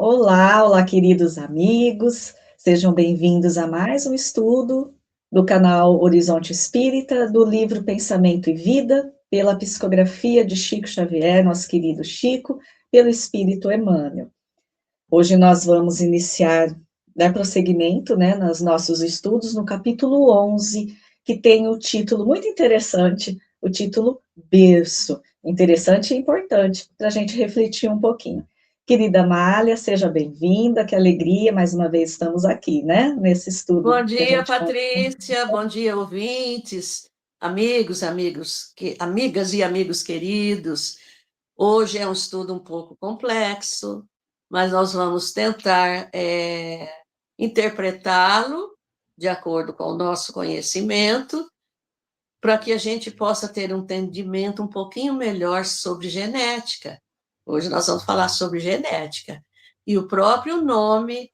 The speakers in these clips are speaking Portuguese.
Olá, olá, queridos amigos, sejam bem-vindos a mais um estudo do canal Horizonte Espírita, do livro Pensamento e Vida, pela psicografia de Chico Xavier, nosso querido Chico, pelo Espírito Emmanuel. Hoje nós vamos iniciar, dar prosseguimento, nos nossos estudos, no capítulo 11, que tem o título muito interessante, o título Berço. Interessante e importante para a gente refletir um pouquinho. Querida Amália, seja bem-vinda, que alegria, mais uma vez estamos aqui, nesse estudo Bom que a dia, gente... Patrícia. Bom dia, ouvintes, amigas e amigos queridos. Hoje é um estudo um pouco complexo, mas nós vamos tentar interpretá-lo de acordo com o nosso conhecimento, para que a gente possa ter um entendimento um pouquinho melhor sobre genética. Hoje nós vamos falar sobre genética. E o próprio nome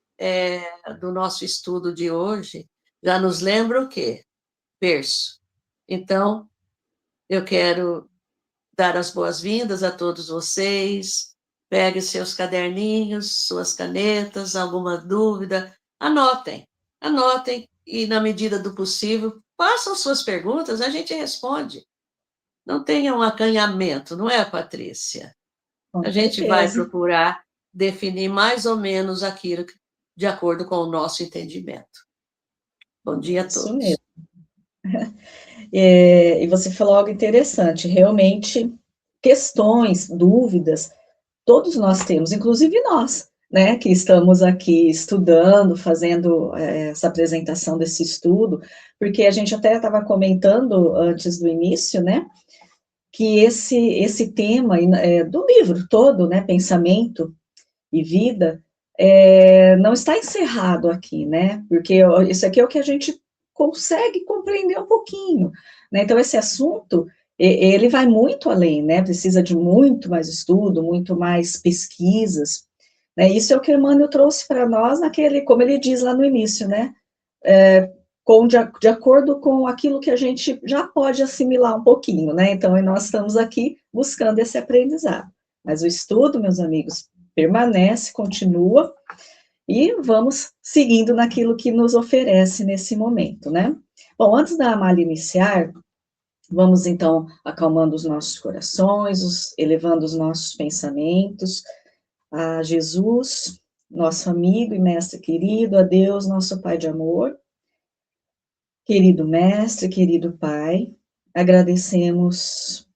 do nosso estudo de hoje já nos lembra o quê? Berço. Então, eu quero dar as boas-vindas a todos vocês. Pegue seus caderninhos, suas canetas, alguma dúvida, anotem e, na medida do possível, façam suas perguntas, a gente responde. Não tenha um acanhamento, não é, Patrícia? Com A gente vai certeza, procurar definir mais ou menos aquilo de acordo com o nosso entendimento. Bom dia a isso todos. mesmo. E você falou algo interessante, realmente, questões, dúvidas, todos nós temos, inclusive nós, que estamos aqui estudando, fazendo essa apresentação desse estudo, porque a gente até estava comentando antes do início, que esse tema do livro todo, Pensamento e Vida, não está encerrado aqui, porque isso aqui é o que a gente consegue compreender um pouquinho, Então, esse assunto, ele vai muito além, Precisa de muito mais estudo, muito mais pesquisas, Isso é o que o Emmanuel trouxe para nós naquele, como ele diz lá no início, de acordo com aquilo que a gente já pode assimilar um pouquinho, Então, nós estamos aqui buscando esse aprendizado. Mas o estudo, meus amigos, permanece, continua, e vamos seguindo naquilo que nos oferece nesse momento, Bom, antes da Amália iniciar, vamos então acalmando os nossos corações, elevando os nossos pensamentos a Jesus, nosso amigo e mestre querido, a Deus, nosso Pai de amor. Querido mestre, querido Pai, agradecemos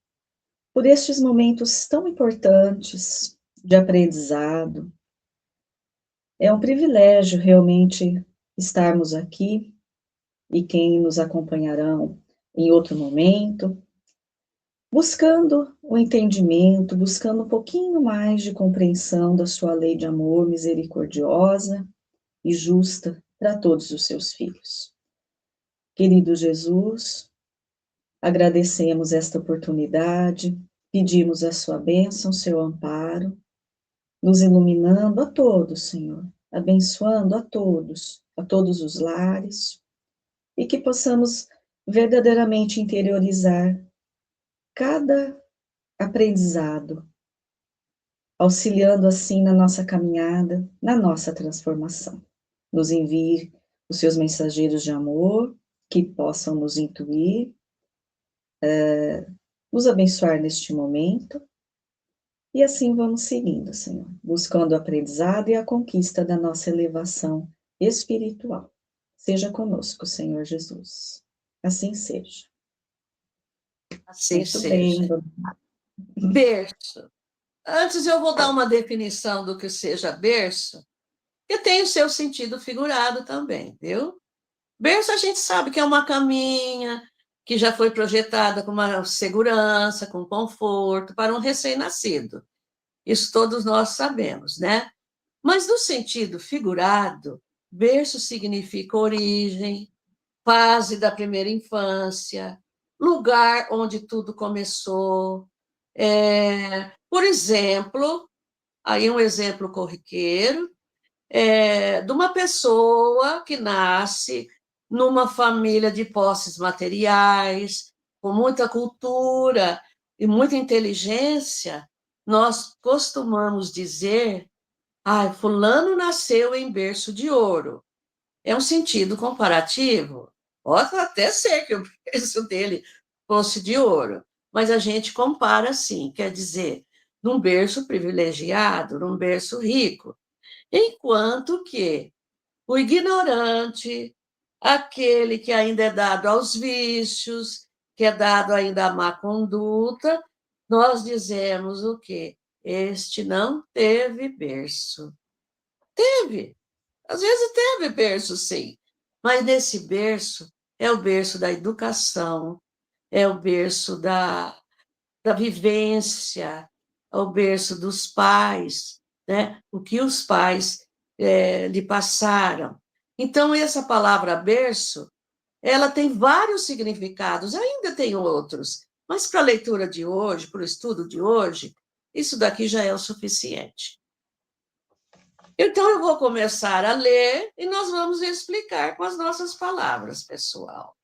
por estes momentos tão importantes de aprendizado. É um privilégio realmente estarmos aqui e quem nos acompanharão em outro momento, buscando o entendimento, buscando um pouquinho mais de compreensão da sua lei de amor misericordiosa e justa para todos os seus filhos. Querido Jesus, agradecemos esta oportunidade, pedimos a sua bênção, seu amparo, nos iluminando a todos, Senhor, abençoando a todos os lares, e que possamos verdadeiramente interiorizar cada aprendizado, auxiliando assim na nossa caminhada, na nossa transformação. Nos envie os seus mensageiros de amor, que possam nos intuir, nos abençoar neste momento, e assim vamos seguindo, Senhor, buscando o aprendizado e a conquista da nossa elevação espiritual. Seja conosco, Senhor Jesus. Assim seja. Assim Muito bem, seja. Berço. Antes eu vou dar uma definição do que seja berço, que tem o seu sentido figurado também, viu? Berço a gente sabe que é uma caminha que já foi projetada com uma segurança, com conforto para um recém-nascido. Isso todos nós sabemos, né? Mas no sentido figurado, berço significa origem, fase da primeira infância, lugar onde tudo começou. Por exemplo, aí um exemplo corriqueiro, de uma pessoa que nasce numa família de posses materiais, com muita cultura e muita inteligência, nós costumamos dizer Ah, fulano nasceu em berço de ouro. É um sentido comparativo. Pode até ser que o berço dele fosse de ouro, mas a gente compara assim, quer dizer, num berço privilegiado, num berço rico, enquanto que o ignorante, aquele que ainda é dado aos vícios, que é dado ainda à má conduta, nós dizemos o quê? Este não teve berço. Teve, às vezes teve berço, sim, mas nesse berço é o berço da educação, é o berço da vivência, é o berço dos pais, né? O que os pais lhe passaram. Então, essa palavra berço, ela tem vários significados, ainda tem outros, mas para a leitura de hoje, para o estudo de hoje, isso daqui já é o suficiente. Então, eu vou começar a ler e nós vamos explicar com as nossas palavras, pessoal.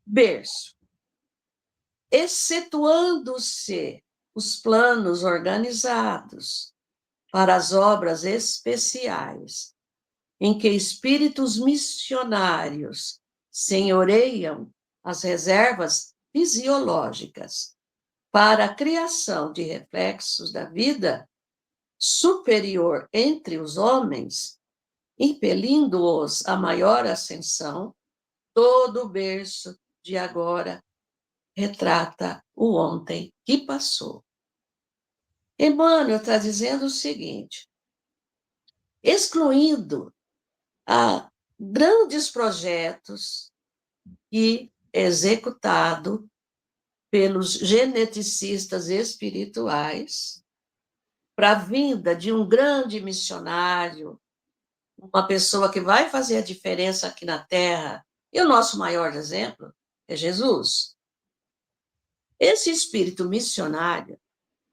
Berço. Excetuando-se os planos organizados para as obras especiais, em que espíritos missionários senhoreiam as reservas fisiológicas para a criação de reflexos da vida superior entre os homens, impelindo-os a maior ascensão, todo o berço de agora retrata o ontem que passou. Emmanuel está dizendo o seguinte: excluindo a grandes projetos e executado pelos geneticistas espirituais para a vinda de um grande missionário, uma pessoa que vai fazer a diferença aqui na Terra, e o nosso maior exemplo é Jesus. Esse espírito missionário,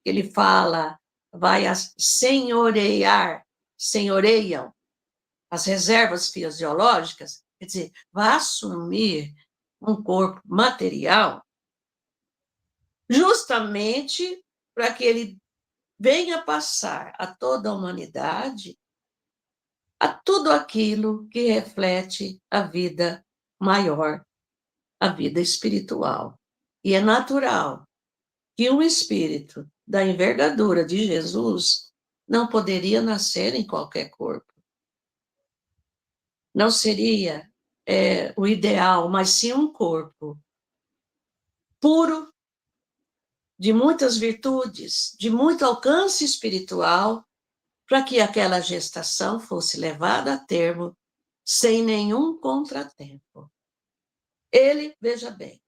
ele fala, vai senhoreiam as reservas fisiológicas, quer dizer, vai assumir um corpo material, justamente para que ele venha passar a toda a humanidade a tudo aquilo que reflete a vida maior, a vida espiritual. E é natural que um espírito da envergadura de Jesus não poderia nascer em qualquer corpo. Não seria o ideal, mas sim um corpo puro, de muitas virtudes, de muito alcance espiritual, para que aquela gestação fosse levada a termo sem nenhum contratempo. Ele, veja bem,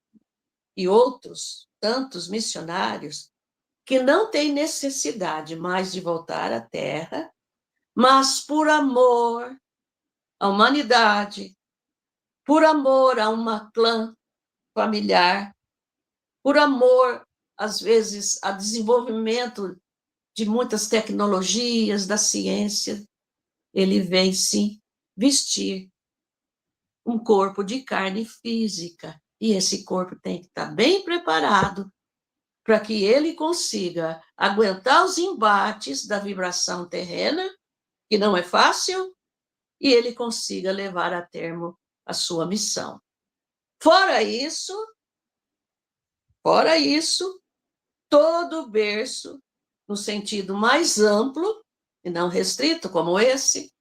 e outros tantos missionários que não têm necessidade mais de voltar à Terra, mas por amor à humanidade, por amor a uma clã familiar, por amor, às vezes, a desenvolvimento de muitas tecnologias, da ciência, ele vem, sim, vestir um corpo de carne física. E esse corpo tem que estar bem preparado para que ele consiga aguentar os embates da vibração terrena, que não é fácil, e ele consiga levar a termo a sua missão. Fora isso, todo berço, no sentido mais amplo, e não restrito como esse,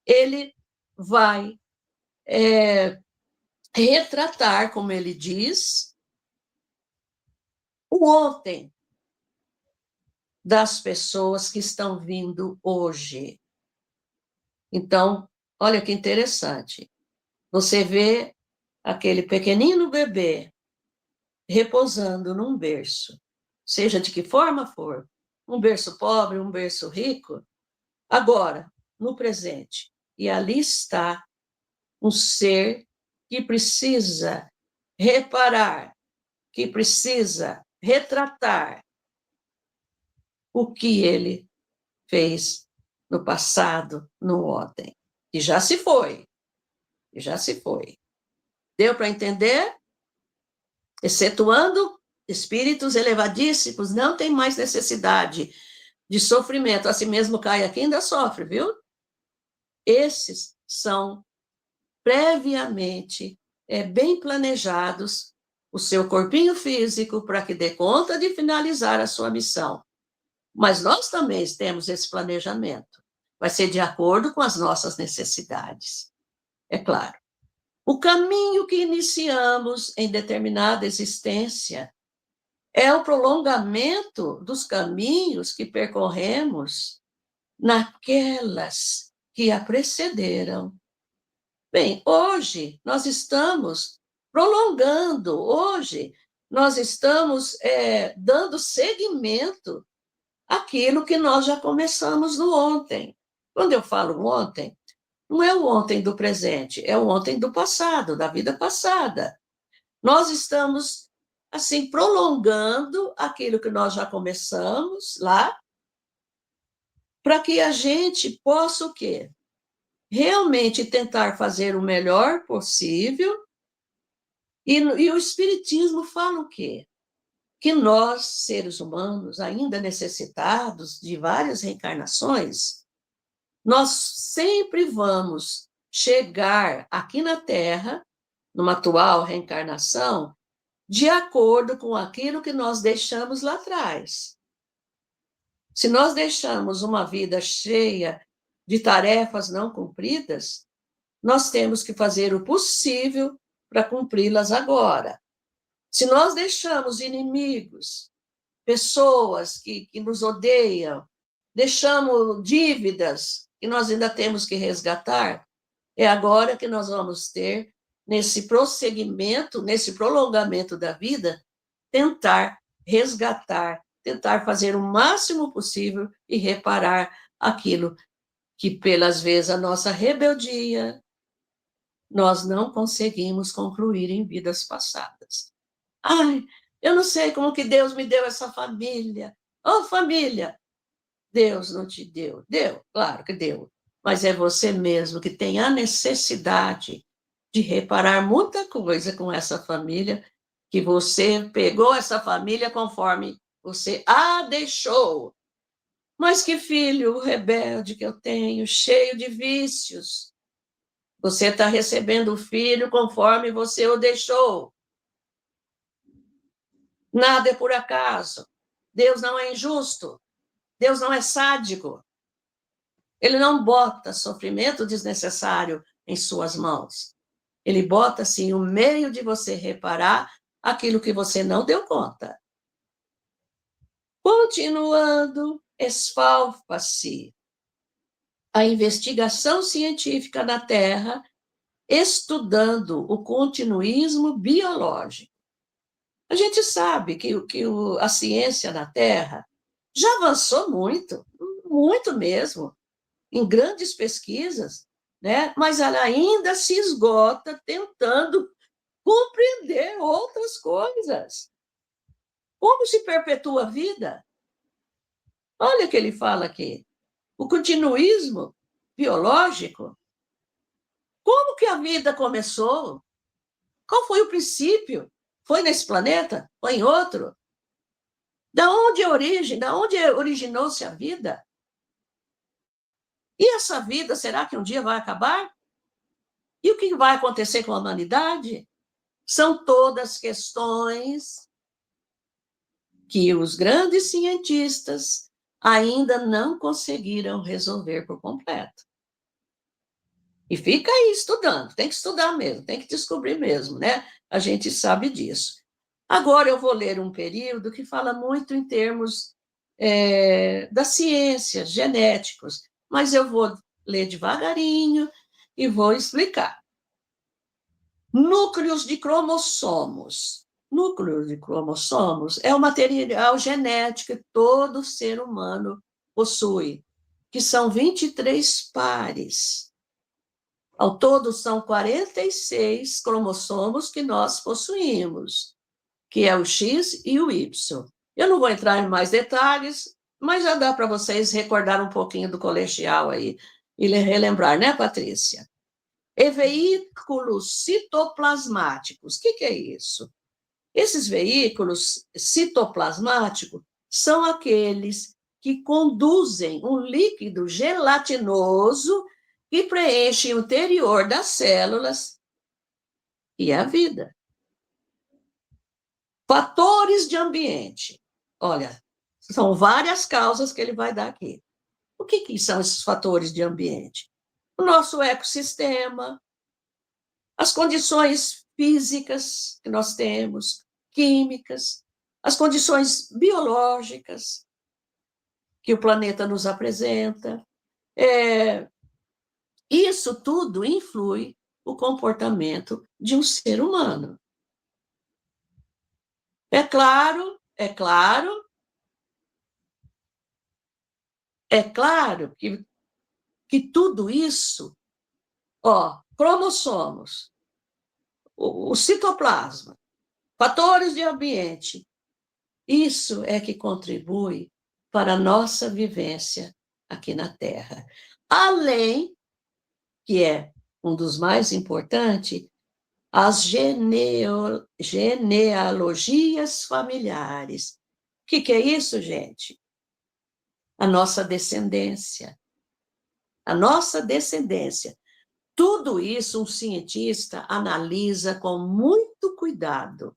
ele vai retratar, como ele diz, o ontem das pessoas que estão vindo hoje. Então, olha que interessante. Você vê aquele pequenino bebê repousando num berço, seja de que forma for, um berço pobre, um berço rico, agora, no presente. E ali está um ser que precisa reparar, que precisa retratar o que ele fez no passado, no ontem. E já se foi. Deu para entender? Excetuando espíritos elevadíssimos, não tem mais necessidade de sofrimento, assim mesmo cai aqui, ainda sofre, viu? Esses são previamente bem planejados, o seu corpinho físico, para que dê conta de finalizar a sua missão. Mas nós também temos esse planejamento. Vai ser de acordo com as nossas necessidades, é claro. O caminho que iniciamos em determinada existência é o prolongamento dos caminhos que percorremos naquelas que a precederam. Bem, hoje nós estamos prolongando, hoje nós estamos dando seguimento àquilo que nós já começamos no ontem. Quando eu falo ontem, não é o ontem do presente, é o ontem do passado, da vida passada. Nós estamos, assim, prolongando aquilo que nós já começamos lá, para que a gente possa o quê? Realmente tentar fazer o melhor possível. E o Espiritismo fala o quê? Que nós, seres humanos, ainda necessitados de várias reencarnações, nós sempre vamos chegar aqui na Terra, numa atual reencarnação, de acordo com aquilo que nós deixamos lá atrás. Se nós deixamos uma vida cheia de tarefas não cumpridas, nós temos que fazer o possível para cumpri-las agora. Se nós deixamos inimigos, pessoas que nos odeiam, deixamos dívidas que nós ainda temos que resgatar, é agora que nós vamos ter, nesse prosseguimento, nesse prolongamento da vida, tentar resgatar, tentar fazer o máximo possível e reparar aquilo que, pelas vezes, a nossa rebeldia, nós não conseguimos concluir em vidas passadas. Ai, eu não sei como que Deus me deu essa família. Oh, família! Deus não te deu. Deu, claro que deu. Mas é você mesmo que tem a necessidade de reparar muita coisa com essa família, que você pegou essa família conforme você a deixou. Mas que filho rebelde que eu tenho, cheio de vícios. Você está recebendo o filho conforme você o deixou. Nada é por acaso. Deus não é injusto. Deus não é sádico. Ele não bota sofrimento desnecessário em suas mãos. Ele bota, sim, o meio de você reparar aquilo que você não deu conta. Continuando, esfalfa-se a investigação científica na Terra, estudando o continuismo biológico. A gente sabe que a ciência na Terra já avançou muito, muito mesmo, em grandes pesquisas, né? Mas ela ainda se esgota tentando compreender outras coisas. Como se perpetua a vida? Olha o que ele fala aqui. O continuismo biológico. Como que a vida começou? Qual foi o princípio? Foi nesse planeta? Foi em outro? Da onde é a origem? Da onde originou-se a vida? E essa vida, será que um dia vai acabar? E o que vai acontecer com a humanidade? São todas questões que os grandes cientistas ainda não conseguiram resolver por completo. E fica aí estudando, tem que estudar mesmo, tem que descobrir mesmo, né? A gente sabe disso. Agora eu vou ler um período que fala muito em termos da ciência, genéticos, mas eu vou ler devagarinho e vou explicar. Núcleos de cromossomos. Núcleo de cromossomos é o material genético que todo ser humano possui, que são 23 pares. Ao todo, são 46 cromossomos que nós possuímos, que é o X e o Y. Eu não vou entrar em mais detalhes, mas já dá para vocês recordar um pouquinho do colegial aí e relembrar, né, Patrícia? E veículos citoplasmáticos. O que é isso? Esses veículos citoplasmáticos são aqueles que conduzem um líquido gelatinoso que preenche o interior das células e a vida. Fatores de ambiente. Olha, são várias causas que ele vai dar aqui. O que são esses fatores de ambiente? O nosso ecossistema, as condições físicas que nós temos, químicas, as condições biológicas que o planeta nos apresenta. Isso tudo influi o comportamento de um ser humano. É claro que tudo isso, cromossomos, o citoplasma, fatores de ambiente, isso é que contribui para a nossa vivência aqui na Terra. Além, que é um dos mais importantes, as genealogias familiares. O que é isso, gente? A nossa descendência. A nossa descendência. Tudo isso um cientista analisa com muito cuidado,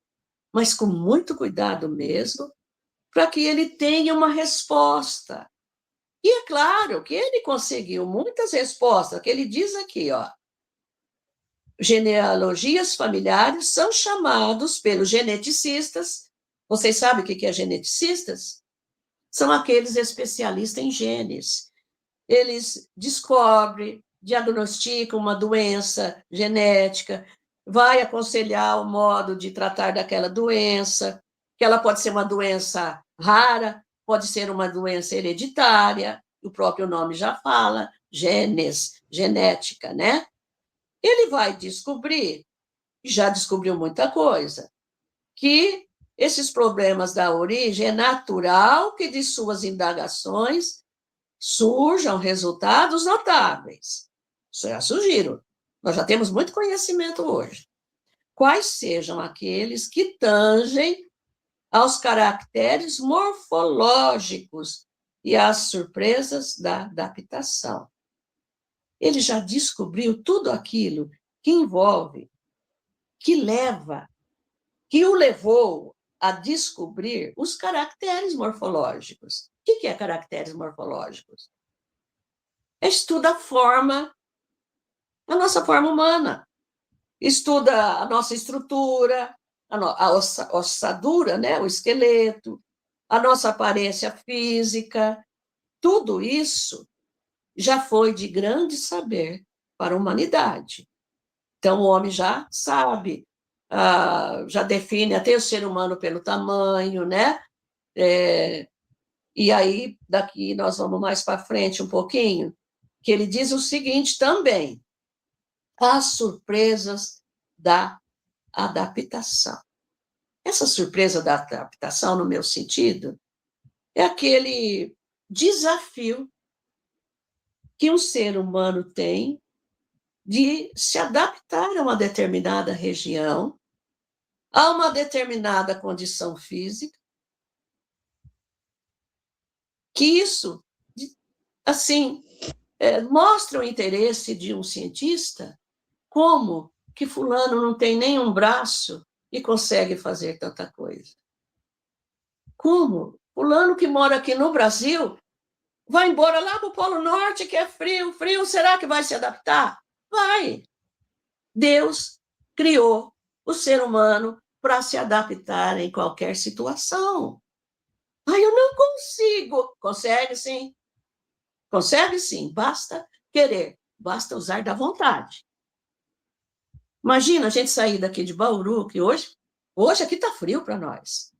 mas com muito cuidado mesmo, para que ele tenha uma resposta. E é claro que ele conseguiu muitas respostas, que ele diz aqui, genealogias familiares são chamados pelos geneticistas. Vocês sabem o que é geneticistas? São aqueles especialistas em genes. Eles descobrem, diagnosticam uma doença genética, vai aconselhar o modo de tratar daquela doença, que ela pode ser uma doença rara, pode ser uma doença hereditária, o próprio nome já fala, genes, genética, né? Ele vai descobrir, já descobriu muita coisa, que esses problemas da origem é natural que de suas indagações surjam resultados notáveis. Isso já surgiram. Nós já temos muito conhecimento hoje. Quais sejam aqueles que tangem aos caracteres morfológicos e às surpresas da adaptação. Ele já descobriu tudo aquilo que envolve, que o levou a descobrir os caracteres morfológicos. O que é caracteres morfológicos? Estuda a nossa forma humana, estuda a nossa estrutura, a ossadura, né? O esqueleto, a nossa aparência física, tudo isso já foi de grande saber para a humanidade. Então, o homem já sabe, já define até o ser humano pelo tamanho, né? E aí, daqui nós vamos mais para frente um pouquinho, que ele diz o seguinte também, as surpresas da adaptação. Essa surpresa da adaptação, no meu sentido, é aquele desafio que um ser humano tem de se adaptar a uma determinada região, a uma determinada condição física, que isso, assim, mostra o interesse de um cientista, como que fulano não tem nenhum braço e consegue fazer tanta coisa. Como? Fulano que mora aqui no Brasil vai embora lá para o Polo Norte, que é frio, será que vai se adaptar? Vai. Deus criou o ser humano para se adaptar em qualquer situação. Eu não consigo. Consegue sim. Consegue sim, basta querer, basta usar da vontade. Imagina a gente sair daqui de Bauru, que hoje aqui está frio para nós,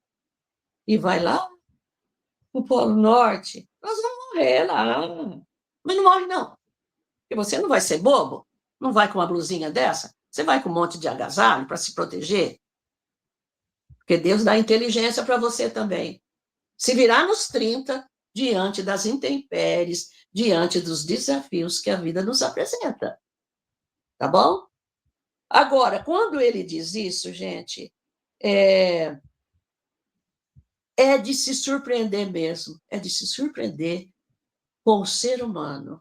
e vai lá no Polo Norte, nós vamos morrer lá. Mas não morre, não. Porque você não vai ser bobo, não vai com uma blusinha dessa, você vai com um monte de agasalho para se proteger. Porque Deus dá inteligência para você também. Se virar nos 30, diante das intempéries, diante dos desafios que a vida nos apresenta. Tá bom? Agora, quando ele diz isso, gente, é de se surpreender mesmo, é de se surpreender com o ser humano,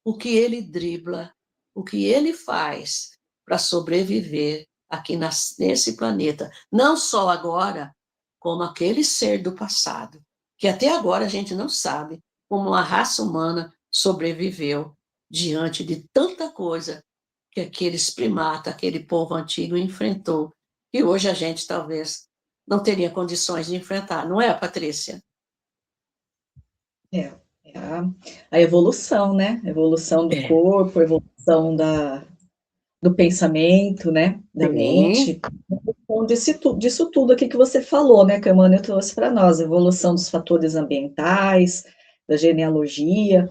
o que ele dribla, o que ele faz para sobreviver aqui nesse planeta, não só agora, como aquele ser do passado, que até agora a gente não sabe como a raça humana sobreviveu diante de tanta coisa que aqueles primatas, aquele povo antigo enfrentou, que hoje a gente talvez não teria condições de enfrentar, não é, Patrícia? É, é a evolução, né? Evolução do É. corpo, evolução do pensamento, né? Da Sim, mente. Então, disso tudo aqui que você falou, né? Que a Emmanuel trouxe para nós, evolução dos fatores ambientais, da genealogia.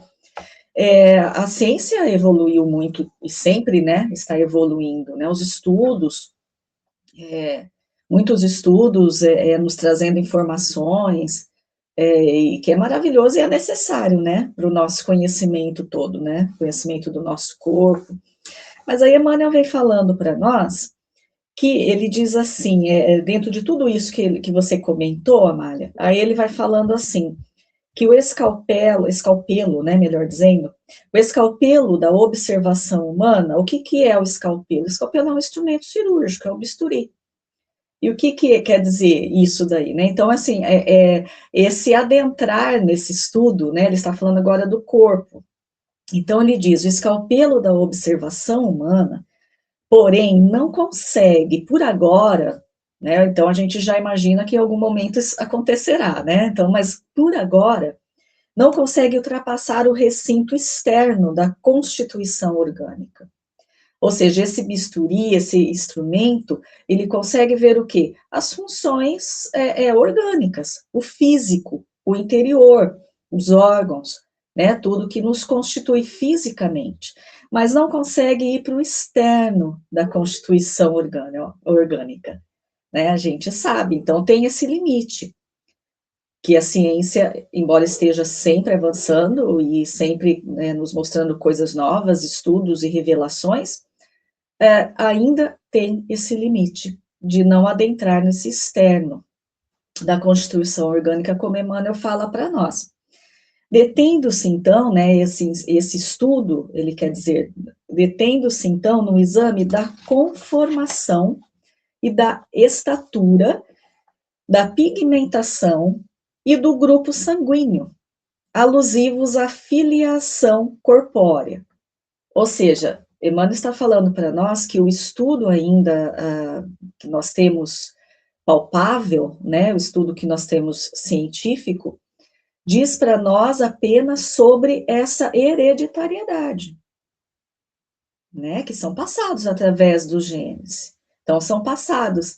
A ciência evoluiu muito e sempre, né? Está evoluindo, né? Os estudos, muitos estudos nos trazendo informações, e que é maravilhoso e é necessário, né? Para o nosso conhecimento todo, né? Conhecimento do nosso corpo. Mas aí Emmanuel vem falando para nós que ele diz assim, dentro de tudo isso que você comentou, Amália, aí ele vai falando assim, que o escalpelo, né, melhor dizendo, o escalpelo da observação humana, o que é o escalpelo? O escalpelo é um instrumento cirúrgico, é o bisturi. E o que quer dizer isso daí, né? Então, assim, esse adentrar nesse estudo, né, ele está falando agora do corpo. Então, ele diz, o escalpelo da observação humana, porém, não consegue, por agora, né? Então a gente já imagina que em algum momento isso acontecerá, né? Então, mas por agora, não consegue ultrapassar o recinto externo da constituição orgânica. Ou seja, esse bisturi, esse instrumento, ele consegue ver o quê? As funções orgânicas, o físico, o interior, os órgãos, né? Tudo que nos constitui fisicamente, mas não consegue ir para o externo da constituição orgânica, né? A gente sabe, então tem esse limite que a ciência, embora esteja sempre avançando e sempre, né, nos mostrando coisas novas, estudos e revelações, ainda tem esse limite de não adentrar nesse externo da constituição orgânica, como Emmanuel fala para nós. Detendo-se, então, né, esse estudo, ele quer dizer, detendo-se, então, no exame da conformação e da estatura, da pigmentação e do grupo sanguíneo, alusivos à filiação corpórea. Ou seja, Emmanuel está falando para nós que o estudo ainda que nós temos palpável, né, o estudo que nós temos científico, diz para nós apenas sobre essa hereditariedade, né, que são passados através dos genes. Então, são passados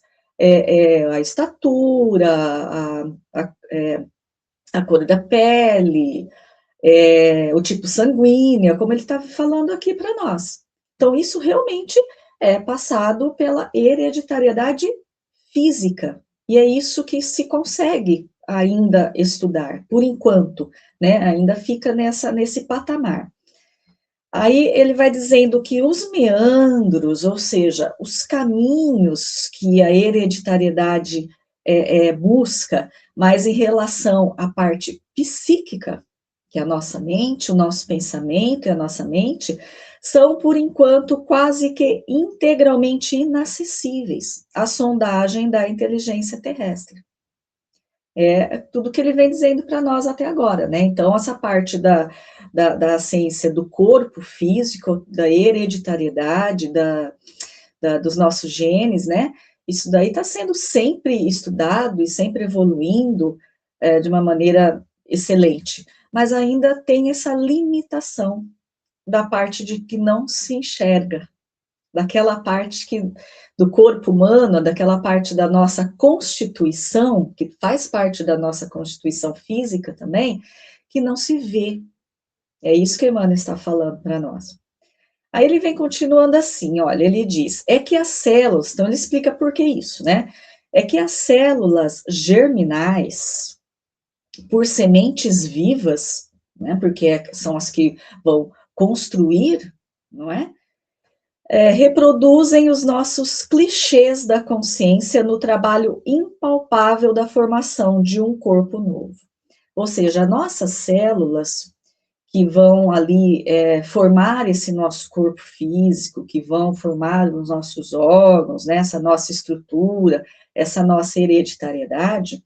a estatura, a cor da pele, o tipo sanguíneo, como ele está falando aqui para nós. Então, isso realmente é passado pela hereditariedade física, e é isso que se consegue ainda estudar, por enquanto, né? Ainda fica nesse patamar. Aí ele vai dizendo que os meandros, ou seja, os caminhos que a hereditariedade busca, mas em relação à parte psíquica, que é a nossa mente, o nosso pensamento e a nossa mente, são, por enquanto, quase que integralmente inacessíveis à sondagem da inteligência terrestre. É tudo que ele vem dizendo para nós até agora, né? Então, essa parte da ciência do corpo físico, da hereditariedade, dos nossos genes, né? Isso daí está sendo sempre estudado e sempre evoluindo de uma maneira excelente, mas ainda tem essa limitação da parte de que não se enxerga, daquela parte do corpo humano, daquela parte da nossa constituição, que faz parte da nossa constituição física também, que não se vê. É isso que Emmanuel está falando para nós. Aí ele vem continuando assim, olha, ele diz, é que as células, então ele explica por que isso, né? É que as células germinais, por sementes vivas, né? Porque são as que vão construir, não é? reproduzem os nossos clichês da consciência no trabalho impalpável da formação de um corpo novo. Ou seja, nossas células que vão ali formar esse nosso corpo físico, que vão formar os nossos órgãos, né, essa nossa estrutura, essa nossa hereditariedade,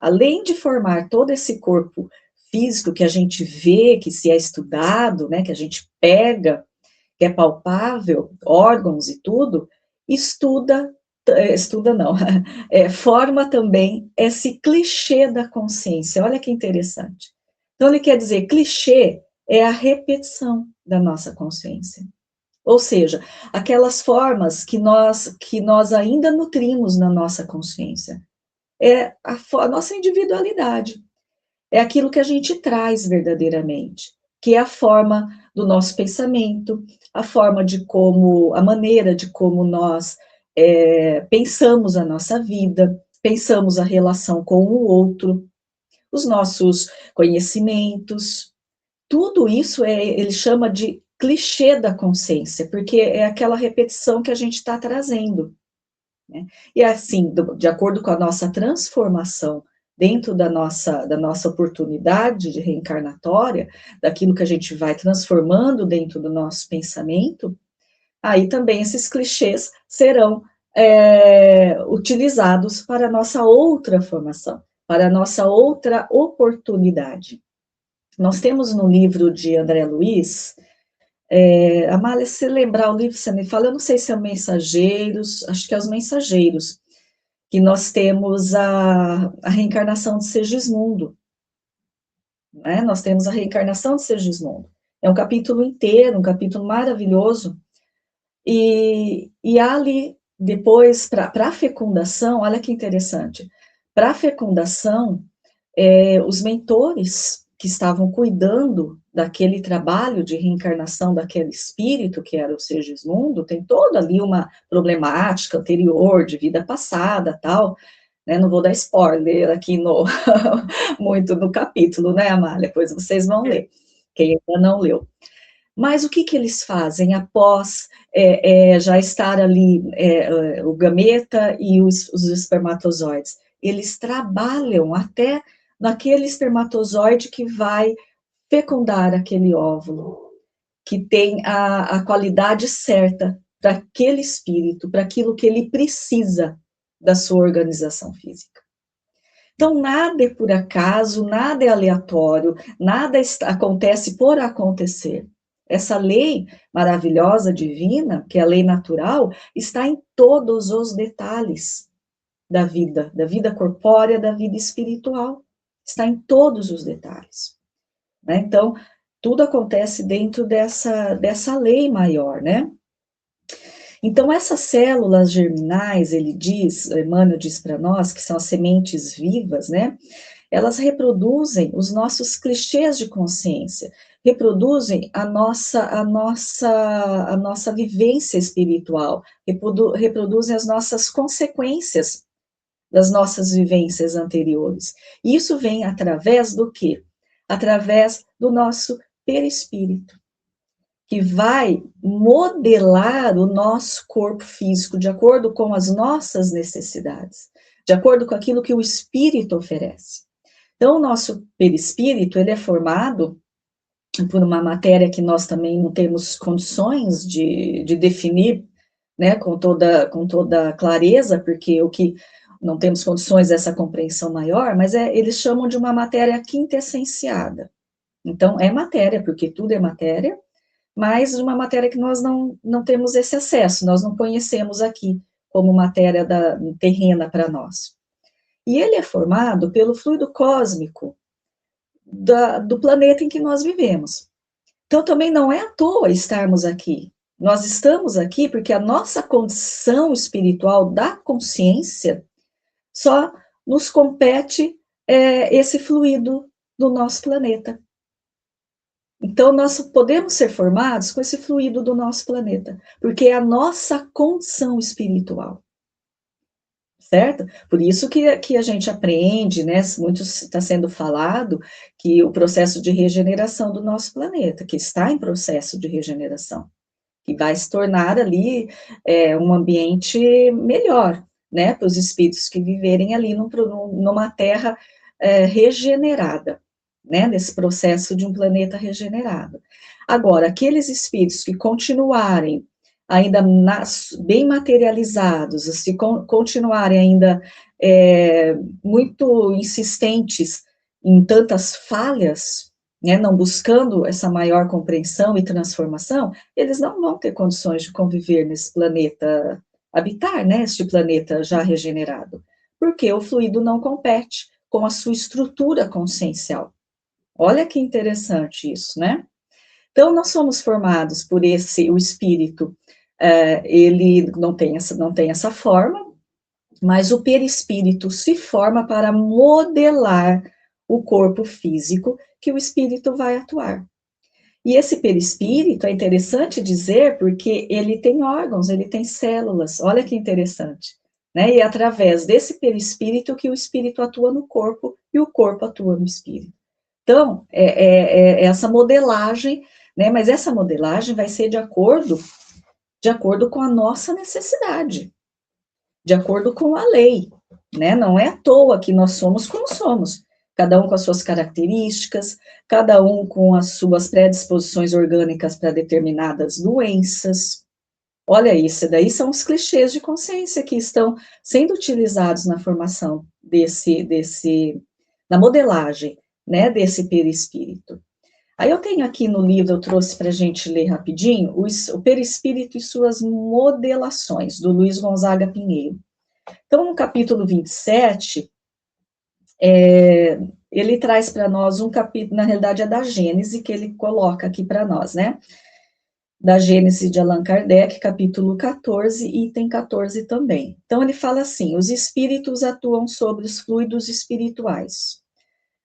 além de formar todo esse corpo físico que a gente vê, que se é estudado, né, que a gente pega, que é palpável, órgãos e tudo, estuda não, forma também esse clichê da consciência. Olha que interessante. Então, ele quer dizer, clichê é a repetição da nossa consciência. Ou seja, aquelas formas que nós ainda nutrimos na nossa consciência. É a nossa individualidade. É aquilo que a gente traz verdadeiramente, que é a forma do nosso pensamento, a forma de como, a maneira de como nós pensamos a nossa vida, pensamos a relação com o outro, os nossos conhecimentos, tudo isso ele chama de clichê da consciência, porque é aquela repetição que a gente está trazendo, né? E assim, de acordo com a nossa transformação dentro da nossa oportunidade de reencarnatória, daquilo que a gente vai transformando dentro do nosso pensamento, aí também esses clichês serão utilizados para a nossa outra formação, para a nossa outra oportunidade. Nós temos no livro de André Luiz, Amália, se lembrar o livro, você me fala, eu não sei se é o Mensageiros, acho que é os Mensageiros, que nós temos a reencarnação de Segismundo, né? Nós temos a reencarnação de Segismundo. É um capítulo inteiro, um capítulo maravilhoso, e há ali, depois, para a fecundação, olha que interessante, para a fecundação, os mentores que estavam cuidando daquele trabalho de reencarnação daquele espírito que era o Segismundo, tem toda ali uma problemática anterior, de vida passada, tal, né? Não vou dar spoiler aqui muito no capítulo, né, Amália? Depois vocês vão ler, quem ainda não leu. Mas o que eles fazem após já estar ali o gameta e os espermatozoides? Eles trabalham até naquele espermatozoide que vai fecundar aquele óvulo, que tem a qualidade certa para aquele espírito, para aquilo que ele precisa da sua organização física. Então, nada é por acaso, nada é aleatório, nada acontece por acontecer. Essa lei maravilhosa, divina, que é a lei natural, está em todos os detalhes da vida corpórea, da vida espiritual. Está em todos os detalhes, né? Então, tudo acontece dentro dessa lei maior, né? Então, essas células germinais, Emmanuel diz para nós, que são as sementes vivas, né? Elas reproduzem os nossos clichês de consciência, reproduzem a nossa vivência espiritual, reproduzem as nossas consequências das nossas vivências anteriores. E isso vem através do quê? Através do nosso perispírito, que vai modelar o nosso corpo físico de acordo com as nossas necessidades, de acordo com aquilo que o espírito oferece. Então, o nosso perispírito, ele é formado por uma matéria que nós também não temos condições de definir, né, com toda clareza, porque o que não temos condições dessa compreensão maior, mas eles chamam de uma matéria quintessenciada. Então, é matéria, porque tudo é matéria, mas de uma matéria que nós não temos esse acesso, nós não conhecemos aqui como matéria terrena para nós. E ele é formado pelo fluido cósmico do planeta em que nós vivemos. Então, também não é à toa estarmos aqui. Nós estamos aqui porque a nossa condição espiritual da consciência só nos compete esse fluido do nosso planeta. Então, nós podemos ser formados com esse fluido do nosso planeta, porque é a nossa condição espiritual. Certo? Por isso que a gente aprende, né? Muito está sendo falado que o processo de regeneração do nosso planeta, que está em processo de regeneração. que vai se tornar ali um ambiente melhor, né, para os espíritos que viverem ali numa terra regenerada, né, nesse processo de um planeta regenerado. Agora, aqueles espíritos que continuarem ainda bem materializados, se continuarem ainda muito insistentes em tantas falhas, né, não buscando essa maior compreensão e transformação, eles não vão ter condições de conviver nesse planeta, habitar, né, este planeta já regenerado, porque o fluido não compete com a sua estrutura consciencial. Olha que interessante isso, né? Então, nós somos formados por o espírito, ele não tem essa forma, mas o perispírito se forma para modelar o corpo físico que o espírito vai atuar. E esse perispírito é interessante dizer porque ele tem órgãos, ele tem células, olha que interessante, né? E é através desse perispírito que o espírito atua no corpo e o corpo atua no espírito. Então, essa modelagem, né? Mas essa modelagem vai ser de acordo com a nossa necessidade, de acordo com a lei, né? Não é à toa que nós somos como somos, cada um com as suas características, cada um com as suas predisposições orgânicas para determinadas doenças. Olha isso, daí são os clichês de consciência que estão sendo utilizados na formação na modelagem, né, desse perispírito. Aí eu tenho aqui no livro, eu trouxe para a gente ler rapidinho, o perispírito e suas modelações, do Luiz Gonzaga Pinheiro. Então, no capítulo 27, ele traz para nós um capítulo, na realidade é da Gênese, que ele coloca aqui para nós, né? Da Gênese de Allan Kardec, capítulo 14, item 14 também. Então, ele fala assim, os espíritos atuam sobre os fluidos espirituais,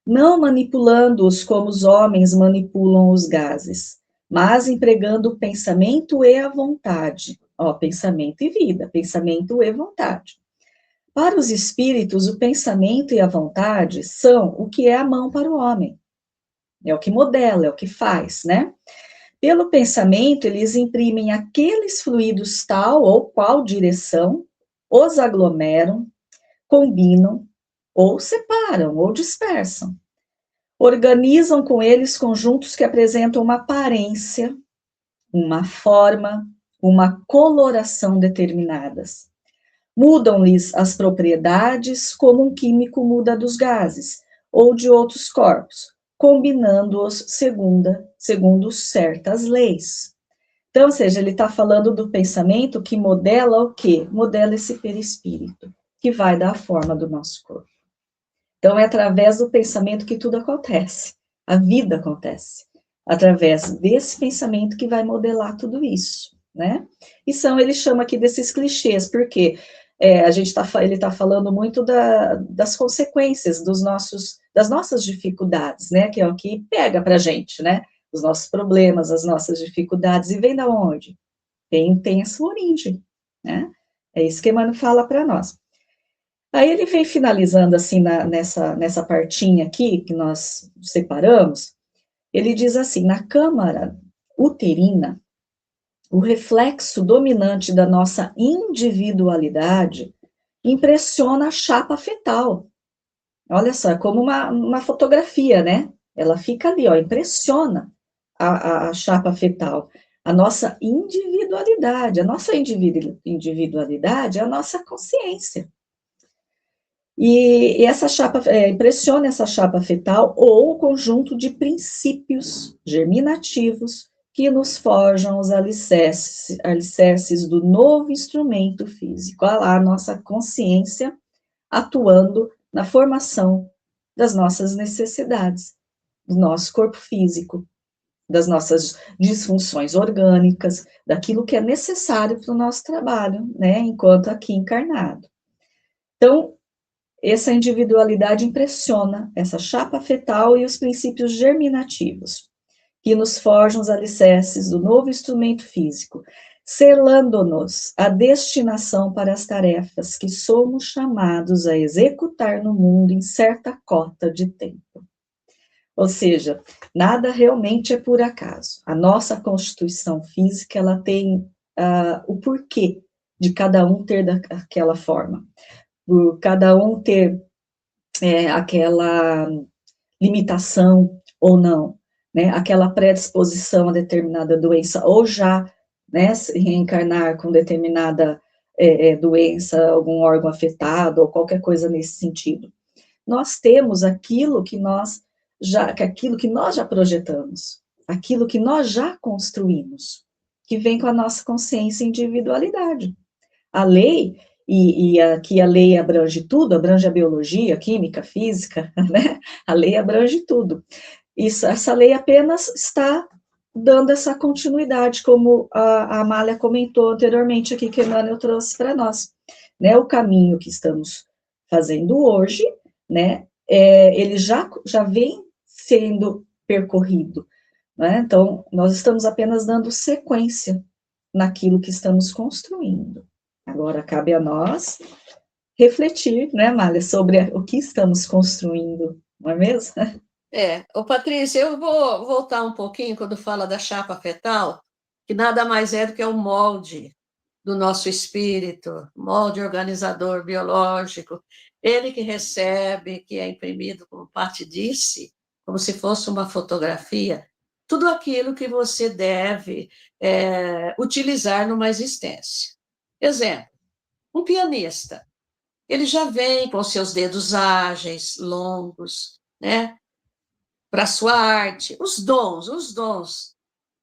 não manipulando-os como os homens manipulam os gases, mas empregando o pensamento e a vontade. Ó, pensamento e vida, pensamento e vontade. Para os espíritos, o pensamento e a vontade são o que é a mão para o homem. É o que modela, é o que faz, né? Pelo pensamento, eles imprimem aqueles fluidos tal ou qual direção, os aglomeram, combinam, ou separam, ou dispersam. Organizam com eles conjuntos que apresentam uma aparência, uma forma, uma coloração determinadas. Mudam-lhes as propriedades como um químico muda dos gases ou de outros corpos, combinando-os segundo certas leis. Então, ou seja, ele está falando do pensamento que modela o quê? Modela esse perispírito, que vai dar a forma do nosso corpo. Então, é através do pensamento que tudo acontece, a vida acontece, através desse pensamento que vai modelar tudo isso, né? E ele chama aqui desses clichês, porque ele está falando muito das consequências das nossas dificuldades, né? Que é o que pega para a gente, né? Os nossos problemas, as nossas dificuldades, e vem da onde? Tem a sua origem, né? É isso que Emmanuel fala para nós. Aí ele vem finalizando assim nessa partinha aqui que nós separamos, ele diz assim, na câmara uterina, o reflexo dominante da nossa individualidade impressiona a chapa fetal. Olha só, é como uma fotografia, né? Ela fica ali, ó, impressiona a chapa fetal. A nossa individualidade, a nossa individualidade é a nossa consciência. E essa chapa, impressiona essa chapa fetal ou o conjunto de princípios germinativos que nos forjam os alicerces do novo instrumento físico. Olha lá a nossa consciência atuando na formação das nossas necessidades, do nosso corpo físico, das nossas disfunções orgânicas, daquilo que é necessário para o nosso trabalho, né, enquanto aqui encarnado. Então, essa individualidade impressiona essa chapa fetal e os princípios germinativos, que nos forjam os alicerces do novo instrumento físico, selando-nos a destinação para as tarefas que somos chamados a executar no mundo em certa cota de tempo. Ou seja, nada realmente é por acaso. A nossa constituição física, ela tem o porquê de cada um ter daquela forma, por cada um ter aquela limitação ou não, né? Aquela predisposição a determinada doença, ou já, né, se reencarnar com determinada doença, algum órgão afetado, ou qualquer coisa nesse sentido. Nós temos aquilo que nós já projetamos, aquilo que nós já construímos, que vem com a nossa consciência e individualidade. A lei, e aqui a lei abrange tudo, abrange a biologia, a química, a física, né? A lei abrange tudo. Essa lei apenas está dando essa continuidade, como a Amália comentou anteriormente aqui, que Emmanuel trouxe para nós. Né? O caminho que estamos fazendo hoje, né? Ele já vem sendo percorrido. Né? Então, nós estamos apenas dando sequência naquilo que estamos construindo. Agora, cabe a nós refletir, né, Amália, sobre o que estamos construindo, não é mesmo? Patrícia, eu vou voltar um pouquinho quando fala da chapa fetal, que nada mais é do que um molde do nosso espírito, molde organizador biológico, ele que recebe, que é imprimido, como parte disse, como se fosse uma fotografia, tudo aquilo que você deve utilizar numa existência. Exemplo, um pianista, ele já vem com seus dedos ágeis, longos, né? Para a sua arte, os dons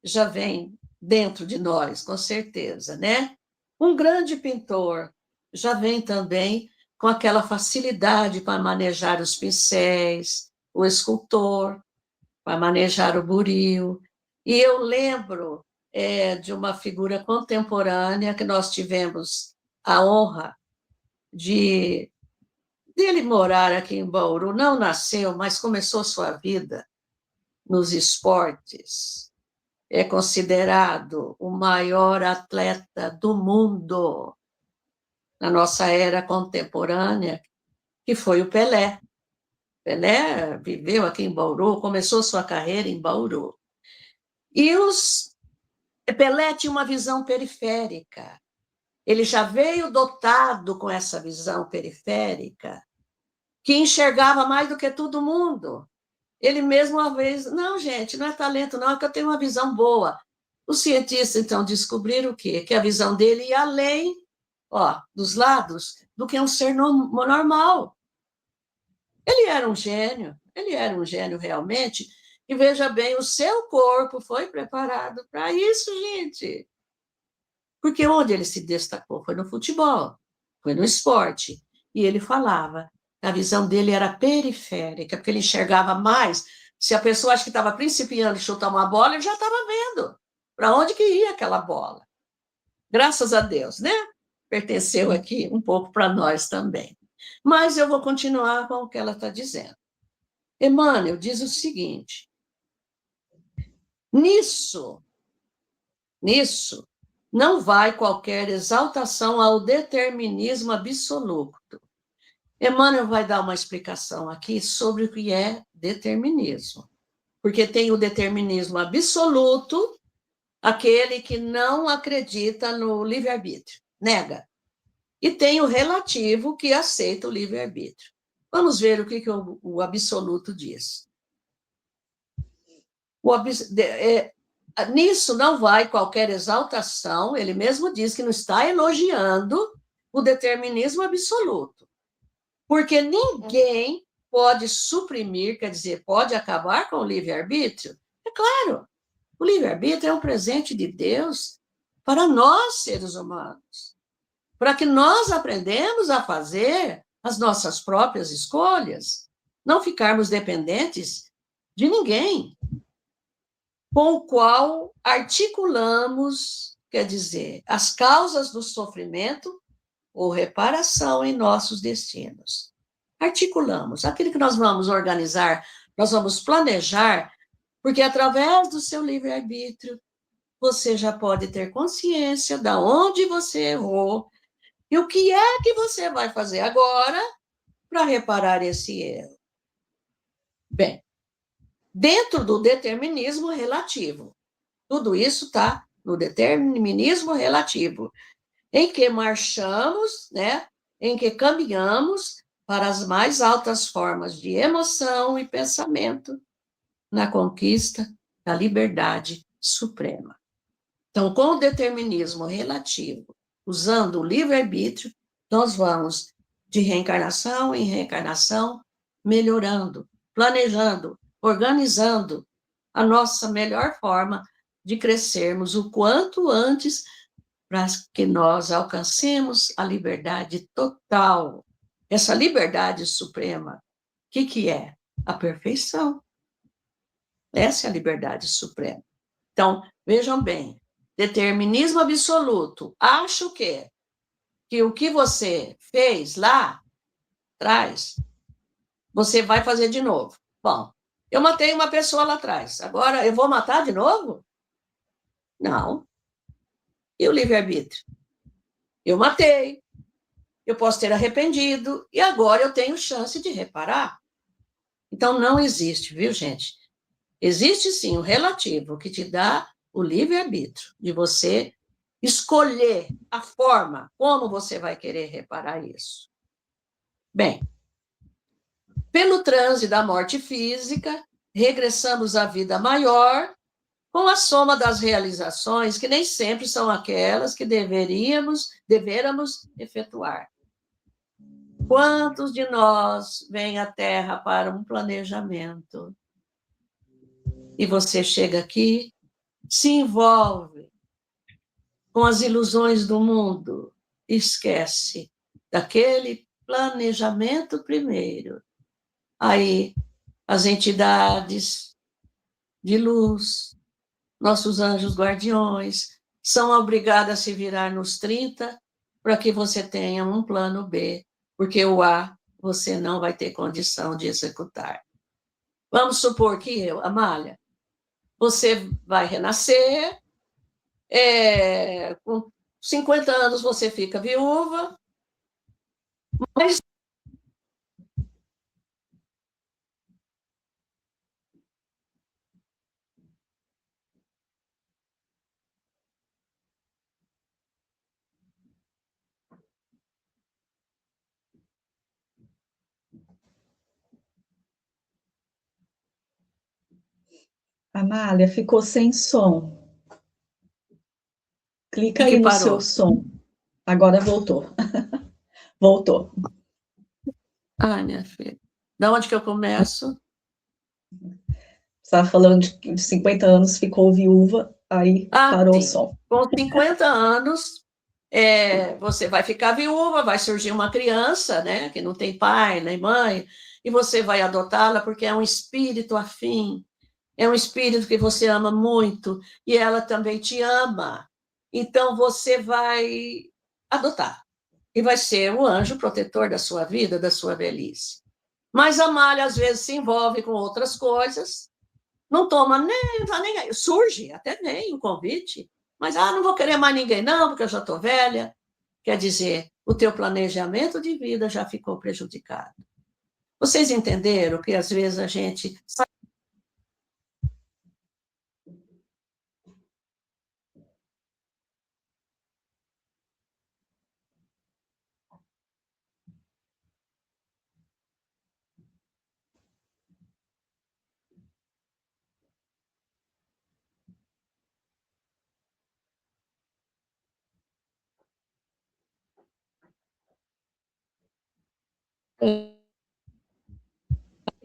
já vêm dentro de nós, com certeza, né? Um grande pintor já vem também com aquela facilidade para manejar os pincéis, o escultor, para manejar o buril. E eu lembro de uma figura contemporânea que nós tivemos a honra de ele morar aqui em Bauru. Não nasceu, mas começou sua vida nos esportes. É considerado o maior atleta do mundo na nossa era contemporânea, que foi o Pelé. Pelé viveu aqui em Bauru, começou sua carreira em Bauru. E Pelé tinha uma visão periférica. Ele já veio dotado com essa visão periférica, que enxergava mais do que todo mundo. Ele mesmo uma vez, não, gente, não é talento, não, é que eu tenho uma visão boa. Os cientistas, então, descobriram o quê? Que a visão dele ia além, dos lados, do que um ser normal. Ele era um gênio realmente, e veja bem, o seu corpo foi preparado para isso, gente. Porque onde ele se destacou foi no futebol, foi no esporte. E ele falava, a visão dele era periférica, porque ele enxergava mais. Se a pessoa acha que estava principiando a chutar uma bola, ele já estava vendo para onde que ia aquela bola. Graças a Deus, né? Pertenceu aqui um pouco para nós também. Mas eu vou continuar com o que ela está dizendo. Emmanuel diz o seguinte: nisso, não vai qualquer exaltação ao determinismo absoluto. Emmanuel vai dar uma explicação aqui sobre o que é determinismo. Porque tem o determinismo absoluto, aquele que não acredita no livre-arbítrio, nega. E tem o relativo, que aceita o livre-arbítrio. Vamos ver o que o absoluto diz. Nisso não vai qualquer exaltação, ele mesmo diz que não está elogiando o determinismo absoluto, porque ninguém pode suprimir, quer dizer, pode acabar com o livre-arbítrio. É claro, o livre-arbítrio é um presente de Deus para nós, seres humanos, para que nós aprendamos a fazer as nossas próprias escolhas, não ficarmos dependentes de ninguém, com o qual articulamos, quer dizer, as causas do sofrimento ou reparação em nossos destinos. Articulamos aquilo que nós vamos organizar, nós vamos planejar, porque através do seu livre-arbítrio, você já pode ter consciência de onde você errou e o que é que você vai fazer agora para reparar esse erro. Bem, dentro do determinismo relativo. Tudo isso está no determinismo relativo, em que marchamos, né? Em que caminhamos para as mais altas formas de emoção e pensamento na conquista da liberdade suprema. Então, com o determinismo relativo, usando o livre-arbítrio, nós vamos de reencarnação em reencarnação, melhorando, planejando, organizando a nossa melhor forma de crescermos o quanto antes para que nós alcancemos a liberdade total. Essa liberdade suprema, o que é? A perfeição. Essa é a liberdade suprema. Então, vejam bem, determinismo absoluto. Acho que o que você fez lá atrás, você vai fazer de novo. Bom, eu matei uma pessoa lá atrás, agora eu vou matar de novo? Não. E o livre-arbítrio? Eu matei, eu posso ter arrependido, e agora eu tenho chance de reparar. Então, não existe, viu, gente? Existe sim o relativo, que te dá o livre-arbítrio de você escolher a forma como você vai querer reparar isso. Bem, pelo transe da morte física, regressamos à vida maior com a soma das realizações, que nem sempre são aquelas que devêramos efetuar. Quantos de nós vêm à Terra para um planejamento? E você chega aqui, se envolve com as ilusões do mundo, esquece daquele planejamento primeiro. Aí, as entidades de luz, nossos anjos guardiões, são obrigadas a se virar nos 30 para que você tenha um plano B, porque o A você não vai ter condição de executar. Vamos supor que Amália, você vai renascer, com 50 anos você fica viúva, mas Amália, ficou sem som. Clica aí que no seu parou. som. Agora voltou. Voltou. Ai, minha filha, da onde que eu começo? Você estava falando de 50 anos, ficou viúva, aí parou o Sim. som. Com 50 anos, você vai ficar viúva, vai surgir uma criança, né, que não tem pai nem mãe, e você vai adotá-la porque é um espírito afim, é um espírito que você ama muito, e ela também te ama. Então, você vai adotar, e vai ser o anjo protetor da sua vida, da sua velhice. Mas a Malha, às vezes, se envolve com outras coisas, não toma nem surge, até vem o convite, mas não vou querer mais ninguém não, porque eu já estou velha. Quer dizer, o teu planejamento de vida já ficou prejudicado. Vocês entenderam que às vezes a gente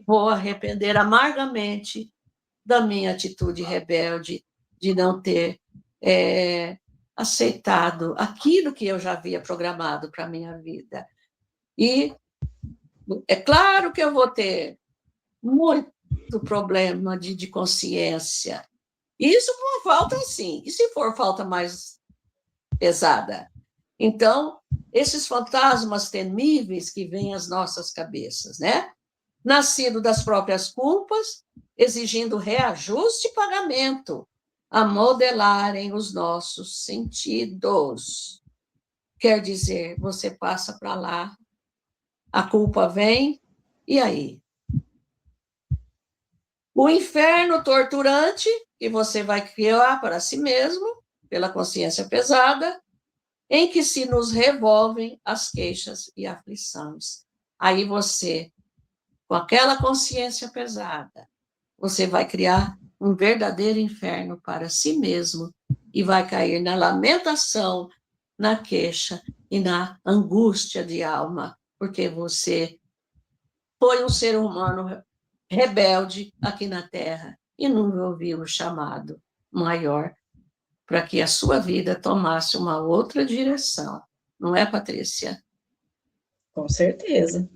vou arrepender amargamente da minha atitude rebelde, de não ter aceitado aquilo que eu já havia programado para a minha vida. E é claro que eu vou ter muito problema de consciência. Isso por falta, sim. E se for falta mais pesada? Então, esses fantasmas temíveis que vêm às nossas cabeças, né? Nascido das próprias culpas, exigindo reajuste e pagamento, a modelarem os nossos sentidos. Quer dizer, você passa para lá, a culpa vem, e aí? O inferno torturante, que você vai criar para si mesmo, pela consciência pesada, em que se nos revolvem as queixas e aflições. Aí você, com aquela consciência pesada, você vai criar um verdadeiro inferno para si mesmo e vai cair na lamentação, na queixa e na angústia de alma, porque você foi um ser humano rebelde aqui na Terra e não ouviu o chamado maior para que a sua vida tomasse uma outra direção. Não é, Patrícia? Com certeza,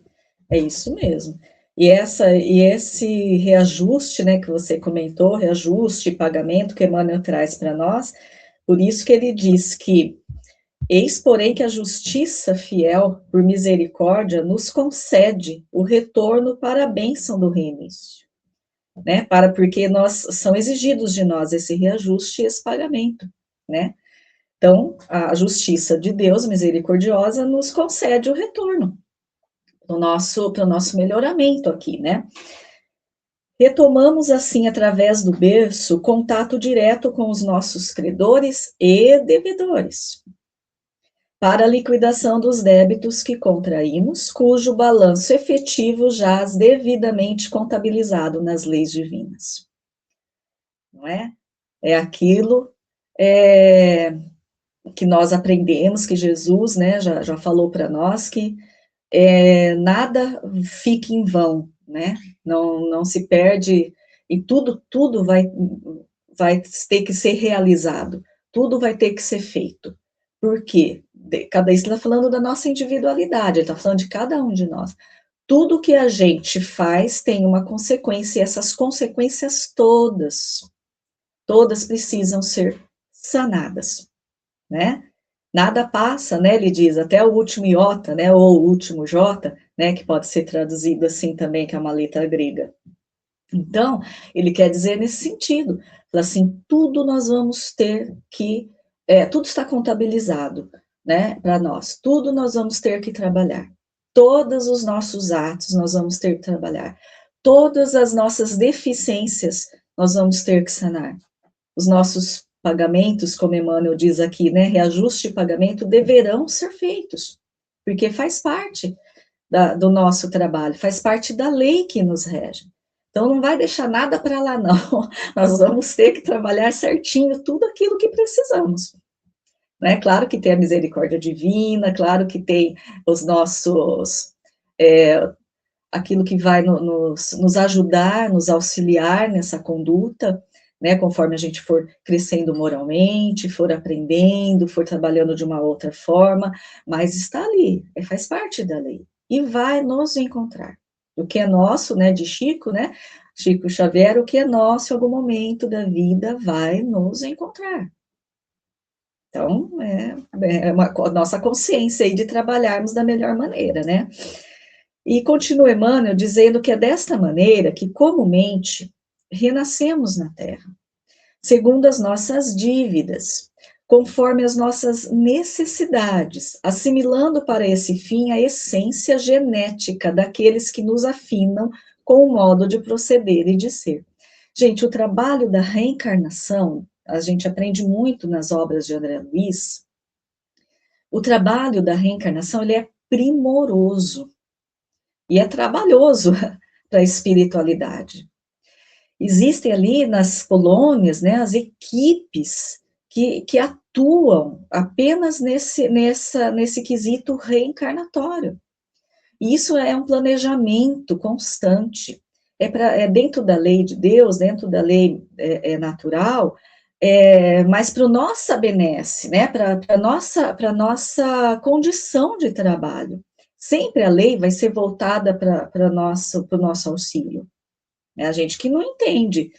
é isso mesmo. E esse reajuste, né, que você comentou, reajuste e pagamento que Emmanuel traz para nós, por isso que ele diz que eis, porém, que a justiça fiel, por misericórdia, nos concede o retorno para a bênção do reinício, né? Porque nós são exigidos de nós esse reajuste e esse pagamento, né? Então, a justiça de Deus misericordiosa nos concede o retorno para o nosso melhoramento aqui, né? Retomamos, assim, através do berço, contato direto com os nossos credores e devedores, para a liquidação dos débitos que contraímos, cujo balanço efetivo jaz devidamente contabilizado nas leis divinas. Não é? É aquilo que nós aprendemos, que Jesus, né, já falou para nós, que nada fica em vão, né? Não se perde, e tudo vai ter que ser realizado, tudo vai ter que ser feito. Por quê? Cada isso está falando da nossa individualidade, está falando de cada um de nós. Tudo que a gente faz tem uma consequência, e essas consequências todas precisam ser sanadas, né? Nada passa, né, ele diz, até o último iota, né, ou o último jota, né, que pode ser traduzido assim também, que é uma letra grega. Então, ele quer dizer nesse sentido, assim, tudo nós vamos ter que, tudo está contabilizado, né, para nós, tudo nós vamos ter que trabalhar, todos os nossos atos nós vamos ter que trabalhar, todas as nossas deficiências nós vamos ter que sanar, os nossos pagamentos, como Emmanuel diz aqui, né, reajuste e pagamento deverão ser feitos, porque faz parte do nosso trabalho, faz parte da lei que nos rege. Então, não vai deixar nada para lá, não. Nós vamos ter que trabalhar certinho tudo aquilo que precisamos. Né? Claro que tem a misericórdia divina, claro que tem os nossos... aquilo que vai nos ajudar, nos auxiliar nessa conduta, né, conforme a gente for crescendo moralmente, for aprendendo, for trabalhando de uma outra forma, mas está ali, faz parte da lei, e vai nos encontrar. O que é nosso, né, de Chico, né, Chico Xavier, o que é nosso em algum momento da vida vai nos encontrar. Então, a nossa consciência aí de trabalharmos da melhor maneira, né. E continua Emmanuel dizendo que é desta maneira que, comumente, renascemos na Terra, segundo as nossas dívidas, conforme as nossas necessidades, assimilando para esse fim a essência genética daqueles que nos afinam com o modo de proceder e de ser. Gente, o trabalho da reencarnação, a gente aprende muito nas obras de André Luiz, o trabalho da reencarnação, ele é primoroso, e é trabalhoso para a espiritualidade. Existem ali nas colônias, né, as equipes que atuam apenas nesse quesito reencarnatório. E isso é um planejamento constante. É dentro da lei de Deus, dentro da lei natural, mas para o nossa benesse, né, para a nossa condição de trabalho. Sempre a lei vai ser voltada para o nosso auxílio. É a gente que não entende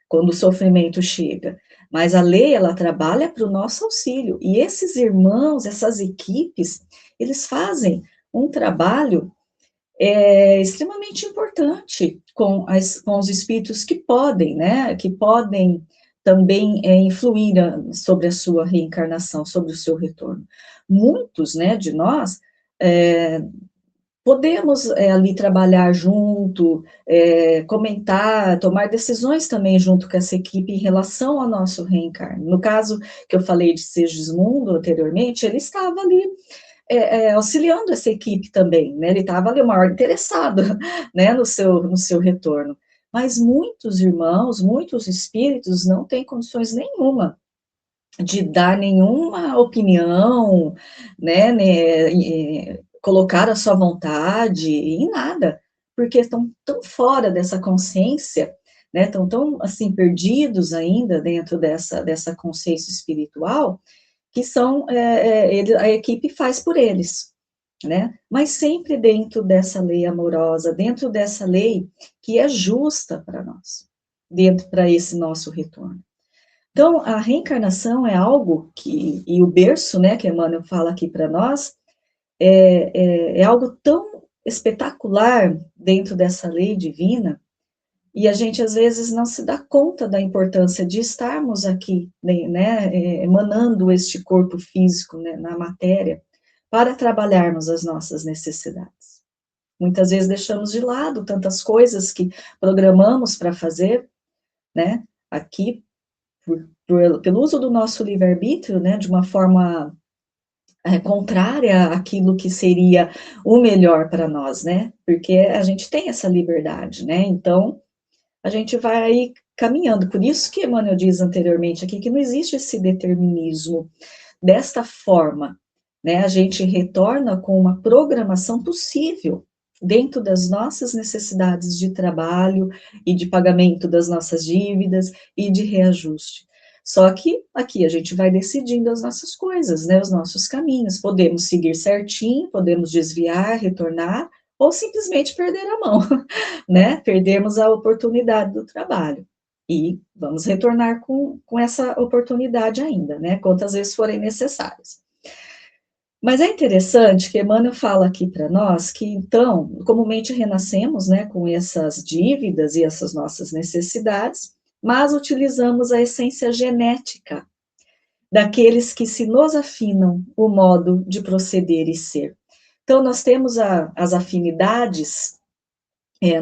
quando o sofrimento chega, mas a lei, ela trabalha para o nosso auxílio, e esses irmãos, essas equipes, eles fazem um trabalho extremamente importante com os espíritos que podem, né, que podem também influir sobre a sua reencarnação, sobre o seu retorno. Muitos, né, de nós, podemos ali trabalhar junto, comentar, tomar decisões também junto com essa equipe em relação ao nosso reencarne. No caso que eu falei de Segismundo anteriormente, ele estava ali auxiliando essa equipe também, né? Ele estava ali o maior interessado, né, no seu retorno. Mas muitos irmãos, muitos espíritos não têm condições nenhuma de dar nenhuma opinião, né, colocar a sua vontade em nada, porque estão tão fora dessa consciência, né, estão tão, assim, perdidos ainda dentro dessa consciência espiritual, que a equipe faz por eles, né, mas sempre dentro dessa lei amorosa, dentro dessa lei que é justa para nós, dentro para esse nosso retorno. Então, a reencarnação é algo e o berço, né, que Emmanuel fala aqui para nós, é algo tão espetacular dentro dessa lei divina, e a gente, às vezes, não se dá conta da importância de estarmos aqui, né, emanando este corpo físico, né, na matéria, para trabalharmos as nossas necessidades. Muitas vezes deixamos de lado tantas coisas que programamos para fazer, né, aqui, pelo uso do nosso livre-arbítrio, né, de uma forma contrária àquilo que seria o melhor para nós, né, porque a gente tem essa liberdade, né, então a gente vai aí caminhando, por isso que Emmanuel diz anteriormente aqui, que não existe esse determinismo desta forma, né, a gente retorna com uma programação possível, dentro das nossas necessidades de trabalho e de pagamento das nossas dívidas e de reajuste. Só que aqui a gente vai decidindo as nossas coisas, né, os nossos caminhos. Podemos seguir certinho, podemos desviar, retornar, ou simplesmente perder a mão, né? Perdemos a oportunidade do trabalho. E vamos retornar com essa oportunidade ainda, né? Quantas vezes forem necessárias. Mas é interessante que Emmanuel fala aqui para nós que, então, comumente renascemos, né, com essas dívidas e essas nossas necessidades, mas utilizamos a essência genética daqueles que se nos afinam o modo de proceder e ser. Então, nós temos as afinidades,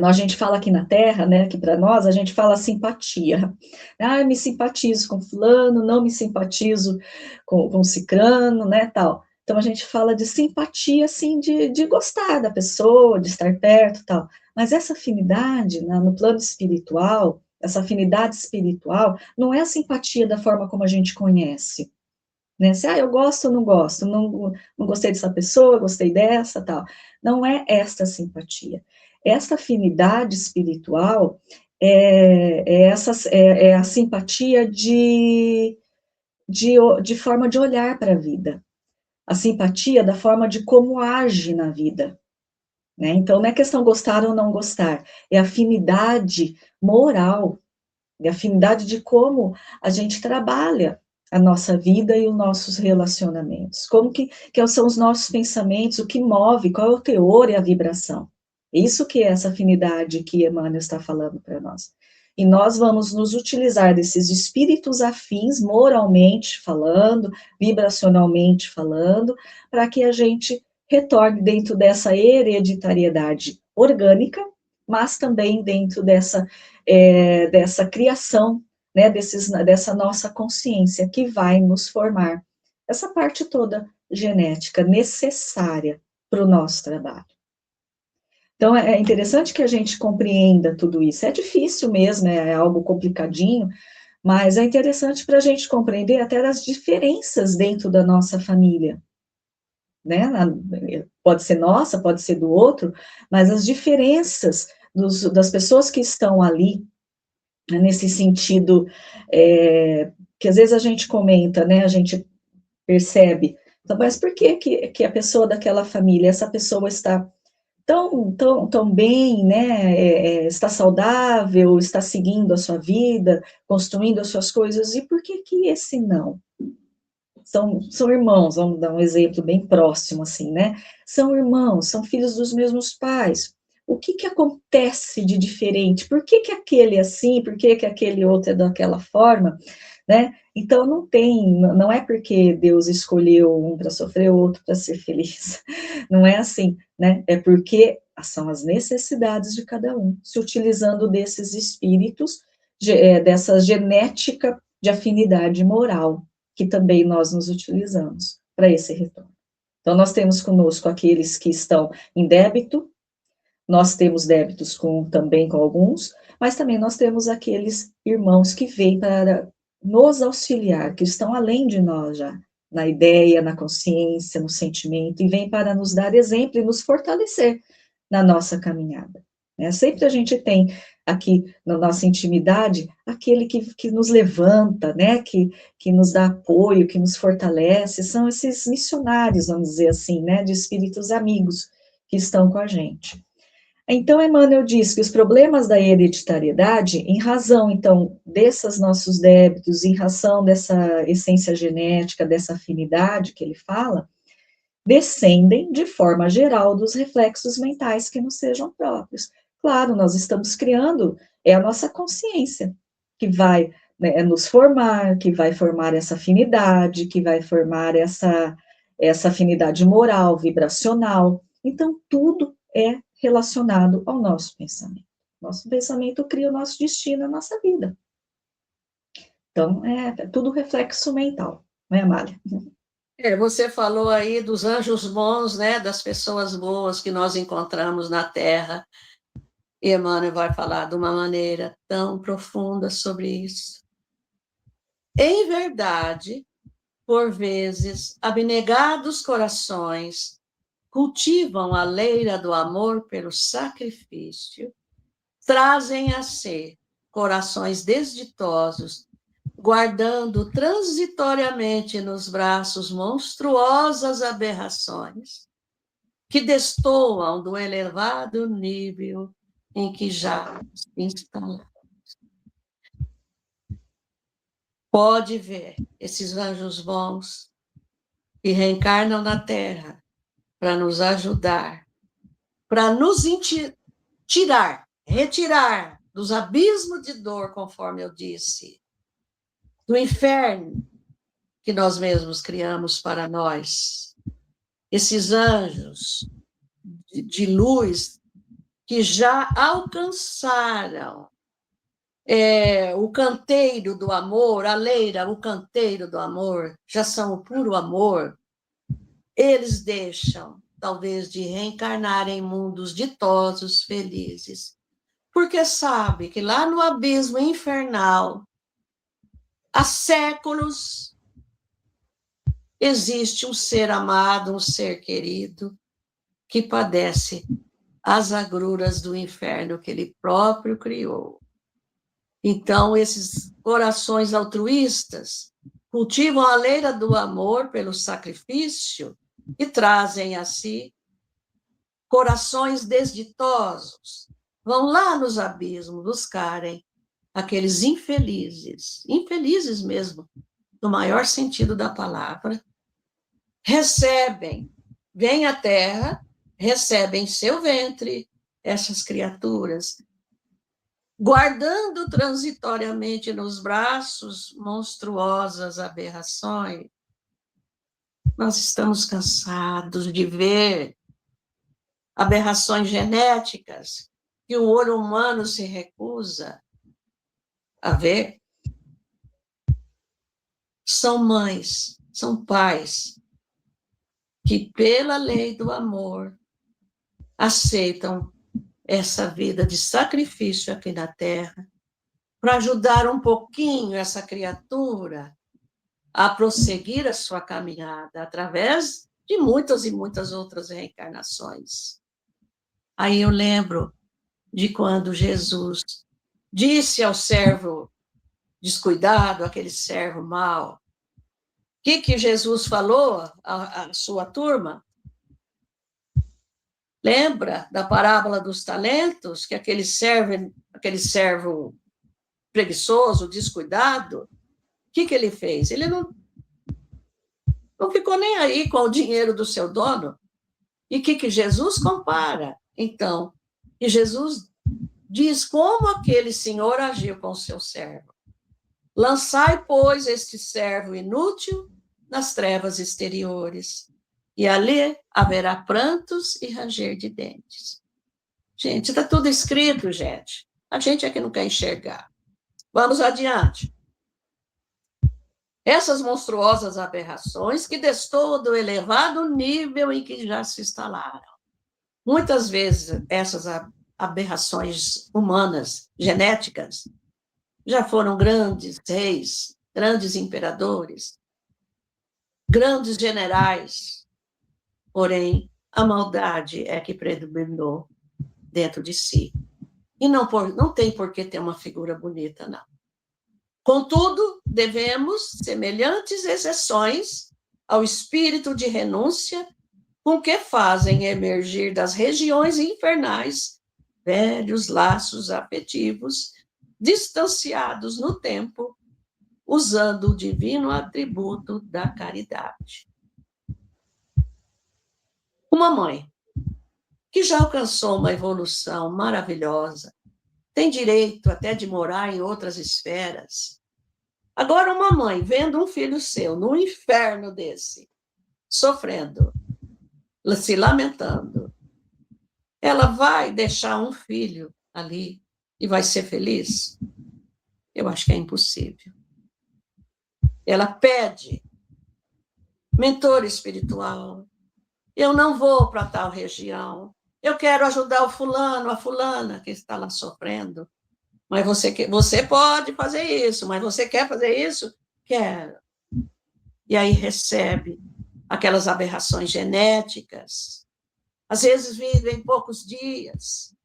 a gente fala aqui na Terra, né, que para nós, a gente fala simpatia. Ah, eu me simpatizo com fulano, não me simpatizo com cicrano, né, tal. Então, a gente fala de simpatia, assim, de gostar da pessoa, de estar perto, tal. Mas essa afinidade, né, no plano espiritual, essa afinidade espiritual, não é a simpatia da forma como a gente conhece, né? Se, eu gosto ou não gosto, não gostei dessa pessoa, gostei dessa, tal. Não é esta simpatia. Esta afinidade espiritual é a simpatia de forma de olhar para a vida. A simpatia da forma de como age na vida, né? Então, não é questão gostar ou não gostar, é afinidade moral, é afinidade de como a gente trabalha a nossa vida e os nossos relacionamentos, como que são os nossos pensamentos, o que move, qual é o teor e a vibração. Isso que é essa afinidade que Emmanuel está falando para nós. E nós vamos nos utilizar desses espíritos afins, moralmente falando, vibracionalmente falando, para que a gente retorne dentro dessa hereditariedade orgânica, mas também dentro dessa criação, né, dessa nossa consciência que vai nos formar. Essa parte toda genética necessária para o nosso trabalho. Então, é interessante que a gente compreenda tudo isso. É difícil mesmo, é algo complicadinho, mas é interessante para a gente compreender até as diferenças dentro da nossa família, né? Pode ser nossa, pode ser do outro, mas as diferenças das pessoas que estão ali, nesse sentido, que às vezes a gente comenta, né? A gente percebe, então, mas por que a pessoa daquela família, essa pessoa está tão bem, né, está saudável, está seguindo a sua vida, construindo as suas coisas, e por que esse não? São irmãos, vamos dar um exemplo bem próximo, assim, né? São irmãos, são filhos dos mesmos pais. O que acontece de diferente? Por que aquele é assim? Por que aquele outro é daquela forma? né? Então não é porque Deus escolheu um para sofrer, o outro para ser feliz. Não é assim, né? É porque são as necessidades de cada um, se utilizando desses espíritos, dessa genética de afinidade moral, que também nós nos utilizamos para esse retorno. Então, nós temos conosco aqueles que estão em débito, nós temos débitos também com alguns, mas também nós temos aqueles irmãos que vêm para nos auxiliar, que estão além de nós já, na ideia, na consciência, no sentimento, e vêm para nos dar exemplo e nos fortalecer na nossa caminhada. Né? Sempre a gente tem aqui na nossa intimidade aquele que nos levanta, né? que nos dá apoio, que nos fortalece, são esses missionários, vamos dizer assim, né? De espíritos amigos que estão com a gente. Então, Emmanuel diz que os problemas da hereditariedade, em razão, então, desses nossos débitos, em razão dessa essência genética, dessa afinidade que ele fala, descendem de forma geral dos reflexos mentais que nos sejam próprios. Claro, nós estamos criando, é a nossa consciência que vai, né, nos formar, que vai formar essa afinidade, que vai formar essa afinidade moral, vibracional. Então, tudo é relacionado ao nosso pensamento. Nosso pensamento cria o nosso destino, a nossa vida. Então, é tudo reflexo mental, não é, Amália? Você falou aí dos anjos bons, né, das pessoas boas que nós encontramos na Terra. E Emmanuel vai falar de uma maneira tão profunda sobre isso. Em verdade, por vezes, abnegados corações cultivam a leira do amor pelo sacrifício, trazem a ser corações desditosos, guardando transitoriamente nos braços monstruosas aberrações que destoam do elevado nível em que já se instalam. Pode ver esses anjos bons que reencarnam na Terra para nos ajudar, para nos retirar dos abismos de dor, conforme eu disse, do inferno que nós mesmos criamos para nós. Esses anjos de luz que já alcançaram o canteiro do amor, a leira, o canteiro do amor, já são o puro amor, eles deixam, talvez, de reencarnar em mundos ditosos, felizes, porque sabe que lá no abismo infernal, há séculos, existe um ser amado, um ser querido, que padece as agruras do inferno que ele próprio criou. Então, esses corações altruístas cultivam a leira do amor pelo sacrifício e trazem a si corações desditosos. Vão lá nos abismos buscarem aqueles infelizes, infelizes mesmo, no maior sentido da palavra, recebem, vêm à Terra, recebem em seu ventre essas criaturas, guardando transitoriamente nos braços monstruosas aberrações. Nós estamos cansados de ver aberrações genéticas que o olho humano se recusa a ver. São mães, são pais que, pela lei do amor, aceitam essa vida de sacrifício aqui na Terra para ajudar um pouquinho essa criatura a prosseguir a sua caminhada através de muitas e muitas outras reencarnações. Aí eu lembro de quando Jesus disse ao servo descuidado, aquele servo mau, o que Jesus falou à sua turma? Lembra da parábola dos talentos, que aquele servo preguiçoso, descuidado, o que ele fez? Ele não ficou nem aí com o dinheiro do seu dono. E o que Jesus compara? Então, e Jesus diz como aquele senhor agiu com o seu servo. Lançai, pois, este servo inútil nas trevas exteriores, e ali haverá prantos e ranger de dentes. Gente, está tudo escrito, gente. A gente é que não quer enxergar. Vamos adiante. Essas monstruosas aberrações que destoam do elevado nível em que já se instalaram. Muitas vezes, essas aberrações humanas, genéticas, já foram grandes reis, grandes imperadores, grandes generais, porém, a maldade é que predominou dentro de si. E não tem por que ter uma figura bonita, não. Contudo, devemos semelhantes exceções ao espírito de renúncia com que fazem emergir das regiões infernais velhos laços afetivos distanciados no tempo, usando o divino atributo da caridade. Uma mãe que já alcançou uma evolução maravilhosa, tem direito até de morar em outras esferas. Agora, uma mãe vendo um filho seu num inferno desse, sofrendo, se lamentando, ela vai deixar um filho ali e vai ser feliz? Eu acho que é impossível. Ela pede mentor espiritual. Eu não vou para tal região. Eu quero ajudar o fulano, a fulana que está lá sofrendo. Mas você pode fazer isso, mas você quer fazer isso? Quero. E aí recebe aquelas aberrações genéticas. Às vezes vivem poucos dias,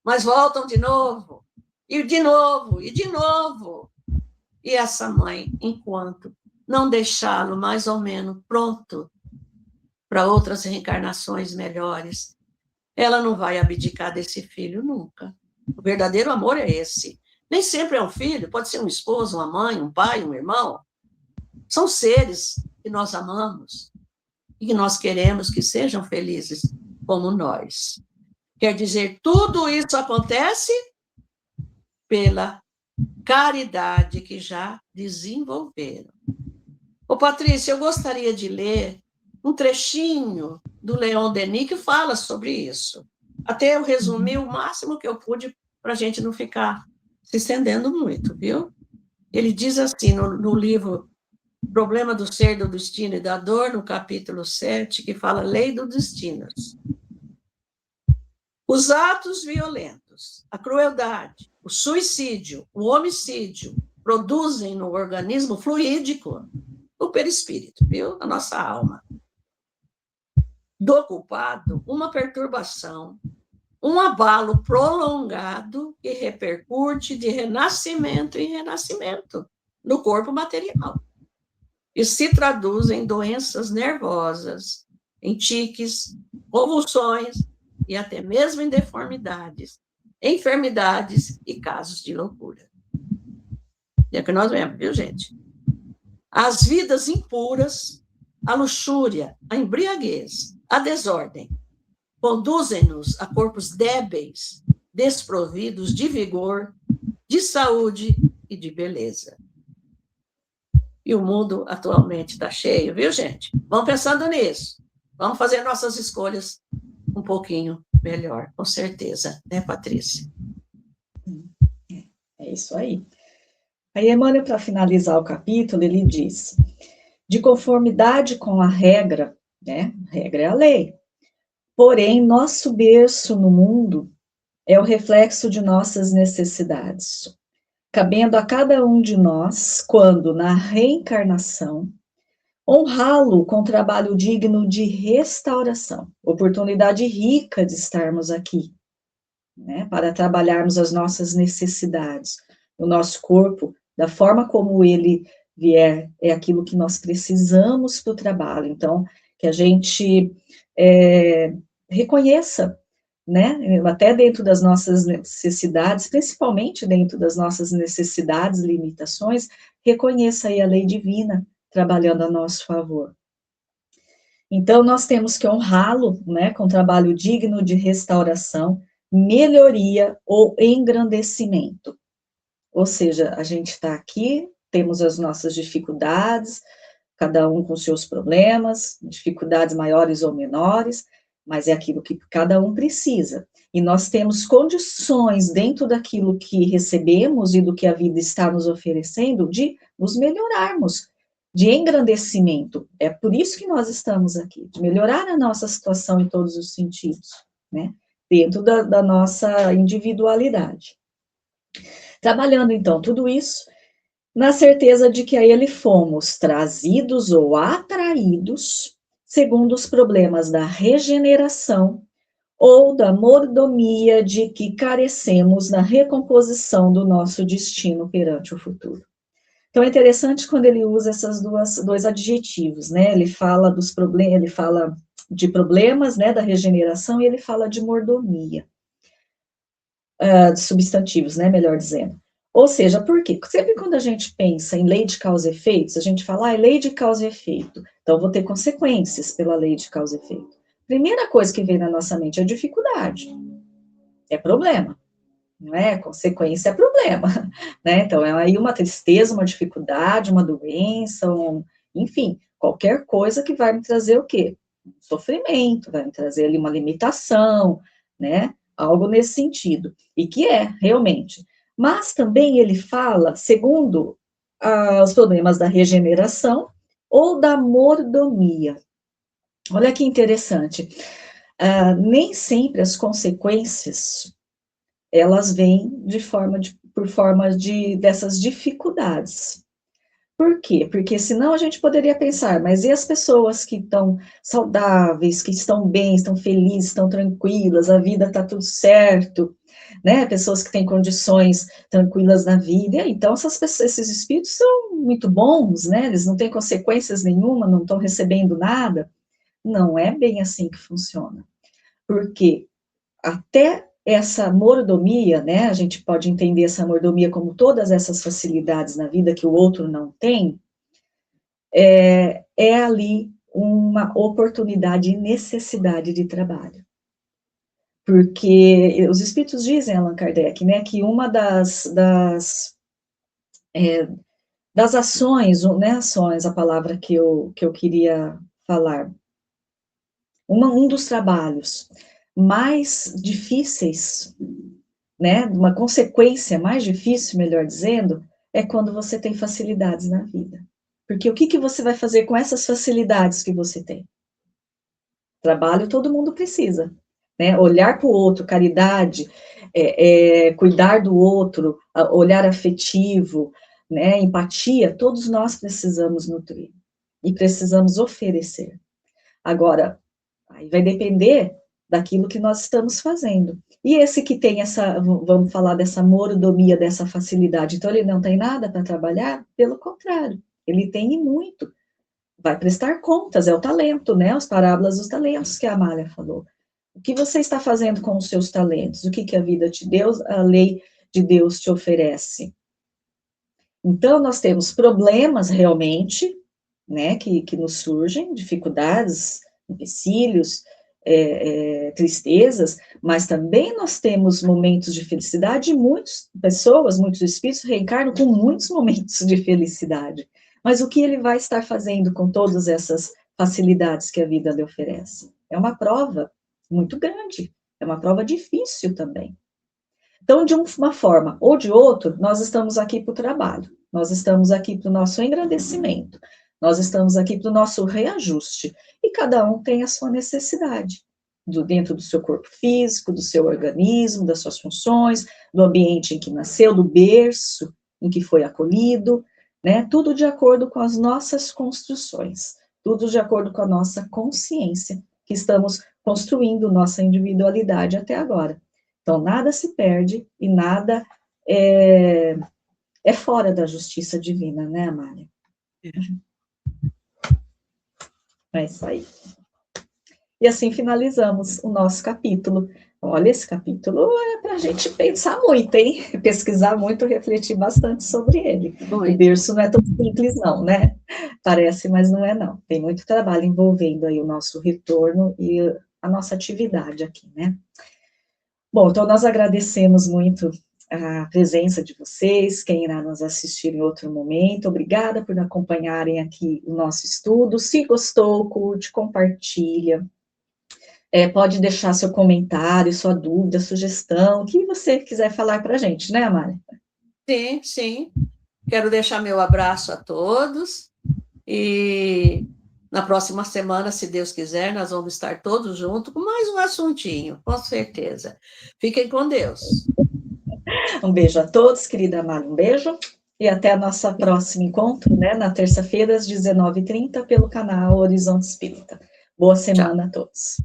mas voltam de novo, e de novo, e de novo. E essa mãe, enquanto não deixá-lo mais ou menos pronto para outras reencarnações melhores, ela não vai abdicar desse filho nunca. O verdadeiro amor é esse. Nem sempre é um filho, pode ser um esposo, uma mãe, um pai, um irmão. São seres que nós amamos e que nós queremos que sejam felizes como nós. Quer dizer, tudo isso acontece pela caridade que já desenvolveram. Ô, Patrícia, eu gostaria de ler um trechinho do Leon Denis que fala sobre isso. Até eu resumi o máximo que eu pude para a gente não ficar se estendendo muito, viu? Ele diz assim no livro Problema do Ser, do Destino e da Dor, no capítulo 7, que fala Lei dos Destinos. Os atos violentos, a crueldade, o suicídio, o homicídio, produzem no organismo fluídico o perispírito, viu? A nossa alma. Do culpado, uma perturbação, um abalo prolongado que repercute de renascimento em renascimento no corpo material. E se traduz em doenças nervosas, em tiques, convulsões e até mesmo em deformidades, enfermidades e casos de loucura. É o que nós vemos, viu, gente? As vidas impuras, a luxúria, a embriaguez, a desordem, conduzem-nos a corpos débeis, desprovidos de vigor, de saúde e de beleza. E o mundo atualmente está cheio, viu, gente? Vamos pensando nisso. Vamos fazer nossas escolhas um pouquinho melhor, com certeza, né, Patrícia? É isso aí. Aí, Emmanuel, para finalizar o capítulo, ele diz: de conformidade com a regra, né? Regra é a lei. Porém, nosso berço no mundo é o reflexo de nossas necessidades, cabendo a cada um de nós, quando na reencarnação, honrá-lo com trabalho digno de restauração, oportunidade rica de estarmos aqui, né, para trabalharmos as nossas necessidades, o nosso corpo, da forma como ele vier, é aquilo que nós precisamos para o trabalho. Então, que a gente reconheça, né, até dentro das nossas necessidades, principalmente dentro das nossas necessidades, limitações, reconheça aí a lei divina trabalhando a nosso favor. Então, nós temos que honrá-lo, né, com trabalho digno de restauração, melhoria ou engrandecimento. Ou seja, a gente está aqui temos as nossas dificuldades, cada um com seus problemas, dificuldades maiores ou menores, mas é aquilo que cada um precisa. E nós temos condições, dentro daquilo que recebemos e do que a vida está nos oferecendo, de nos melhorarmos, de engrandecimento. É por isso que nós estamos aqui, de melhorar a nossa situação em todos os sentidos, né? Dentro da nossa individualidade. Trabalhando, então, tudo isso, na certeza de que a ele fomos trazidos ou atraídos, segundo os problemas da regeneração ou da mordomia de que carecemos na recomposição do nosso destino perante o futuro. Então, é interessante quando ele usa esses dois adjetivos, né? Ele fala dos problemas, ele fala de problemas, né, da regeneração, e ele fala de mordomia, de substantivos, né, melhor dizendo. Ou seja, por quê? Sempre quando a gente pensa em lei de causa e efeitos, a gente fala, lei de causa e efeito, então eu vou ter consequências pela lei de causa e efeito. Primeira coisa que vem na nossa mente é dificuldade, é problema, não é? Consequência é problema, né? Então, é aí uma tristeza, uma dificuldade, uma doença, enfim, qualquer coisa que vai me trazer o quê? Sofrimento, vai me trazer ali uma limitação, né? Algo nesse sentido, e que é, realmente. Mas também ele fala, segundo os problemas da regeneração ou da mordomia. Olha que interessante. Nem sempre as consequências elas vêm por forma dessas dificuldades. Por quê? Porque senão a gente poderia pensar, mas e as pessoas que estão saudáveis, que estão bem, estão felizes, estão tranquilas, a vida está tudo certo, né? Pessoas que têm condições tranquilas na vida, então esses espíritos são muito bons, né? Eles não têm consequências nenhuma, não estão recebendo nada. Não é bem assim que funciona. Porque até essa mordomia, né, a gente pode entender essa mordomia como todas essas facilidades na vida que o outro não tem, é ali uma oportunidade e necessidade de trabalho. Porque os espíritos dizem, Allan Kardec, né, que uma das ações, né, ações, a palavra que eu queria falar, um dos trabalhos mais difíceis, né, uma consequência mais difícil, melhor dizendo, é quando você tem facilidades na vida. Porque o que você vai fazer com essas facilidades que você tem? Trabalho todo mundo precisa, né? Olhar para o outro, caridade, cuidar do outro, olhar afetivo, né, empatia, todos nós precisamos nutrir e precisamos oferecer. Agora, aí vai depender daquilo que nós estamos fazendo. E esse que tem vamos falar dessa mordomia, dessa facilidade, então ele não tem nada para trabalhar? Pelo contrário, ele tem e muito. Vai prestar contas, é o talento, né? As parábolas dos talentos que a Amália falou. O que você está fazendo com os seus talentos? O que a vida te deu, a lei de Deus te oferece? Então, nós temos problemas realmente, né, que nos surgem, dificuldades, empecilhos, tristezas, mas também nós temos momentos de felicidade e muitas pessoas, muitos espíritos reencarnam com muitos momentos de felicidade. Mas o que ele vai estar fazendo com todas essas facilidades que a vida lhe oferece? É uma prova muito grande, é uma prova difícil também. Então, de uma forma ou de outra, nós estamos aqui para o trabalho, nós estamos aqui para o nosso engrandecimento, nós estamos aqui para o nosso reajuste, e cada um tem a sua necessidade, dentro do seu corpo físico, do seu organismo, das suas funções, do ambiente em que nasceu, do berço em que foi acolhido, né? Tudo de acordo com as nossas construções, tudo de acordo com a nossa consciência, que estamos construindo nossa individualidade até agora. Então, nada se perde e nada é fora da justiça divina, né, Amália? É isso aí. E assim finalizamos o nosso capítulo. Olha, esse capítulo é para a gente pensar muito, hein? Pesquisar muito, refletir bastante sobre ele. Muito. O berço não é tão simples, não, né? Parece, mas não é, não. Tem muito trabalho envolvendo aí o nosso retorno e a nossa atividade aqui, né? Bom, então nós agradecemos muito a presença de vocês, quem irá nos assistir em outro momento. Obrigada por acompanharem aqui o nosso estudo. Se gostou, curte, compartilha. Pode deixar seu comentário, sua dúvida, sugestão, o que você quiser falar para a gente, né, Amália? Sim, sim. Quero deixar meu abraço a todos e na próxima semana, se Deus quiser, nós vamos estar todos juntos com mais um assuntinho, com certeza. Fiquem com Deus. Um beijo a todos, querida Amália, um beijo. E até o nosso próximo encontro, né, na terça-feira, às 19h30, pelo canal Horizonte Espírita. Boa semana a todos.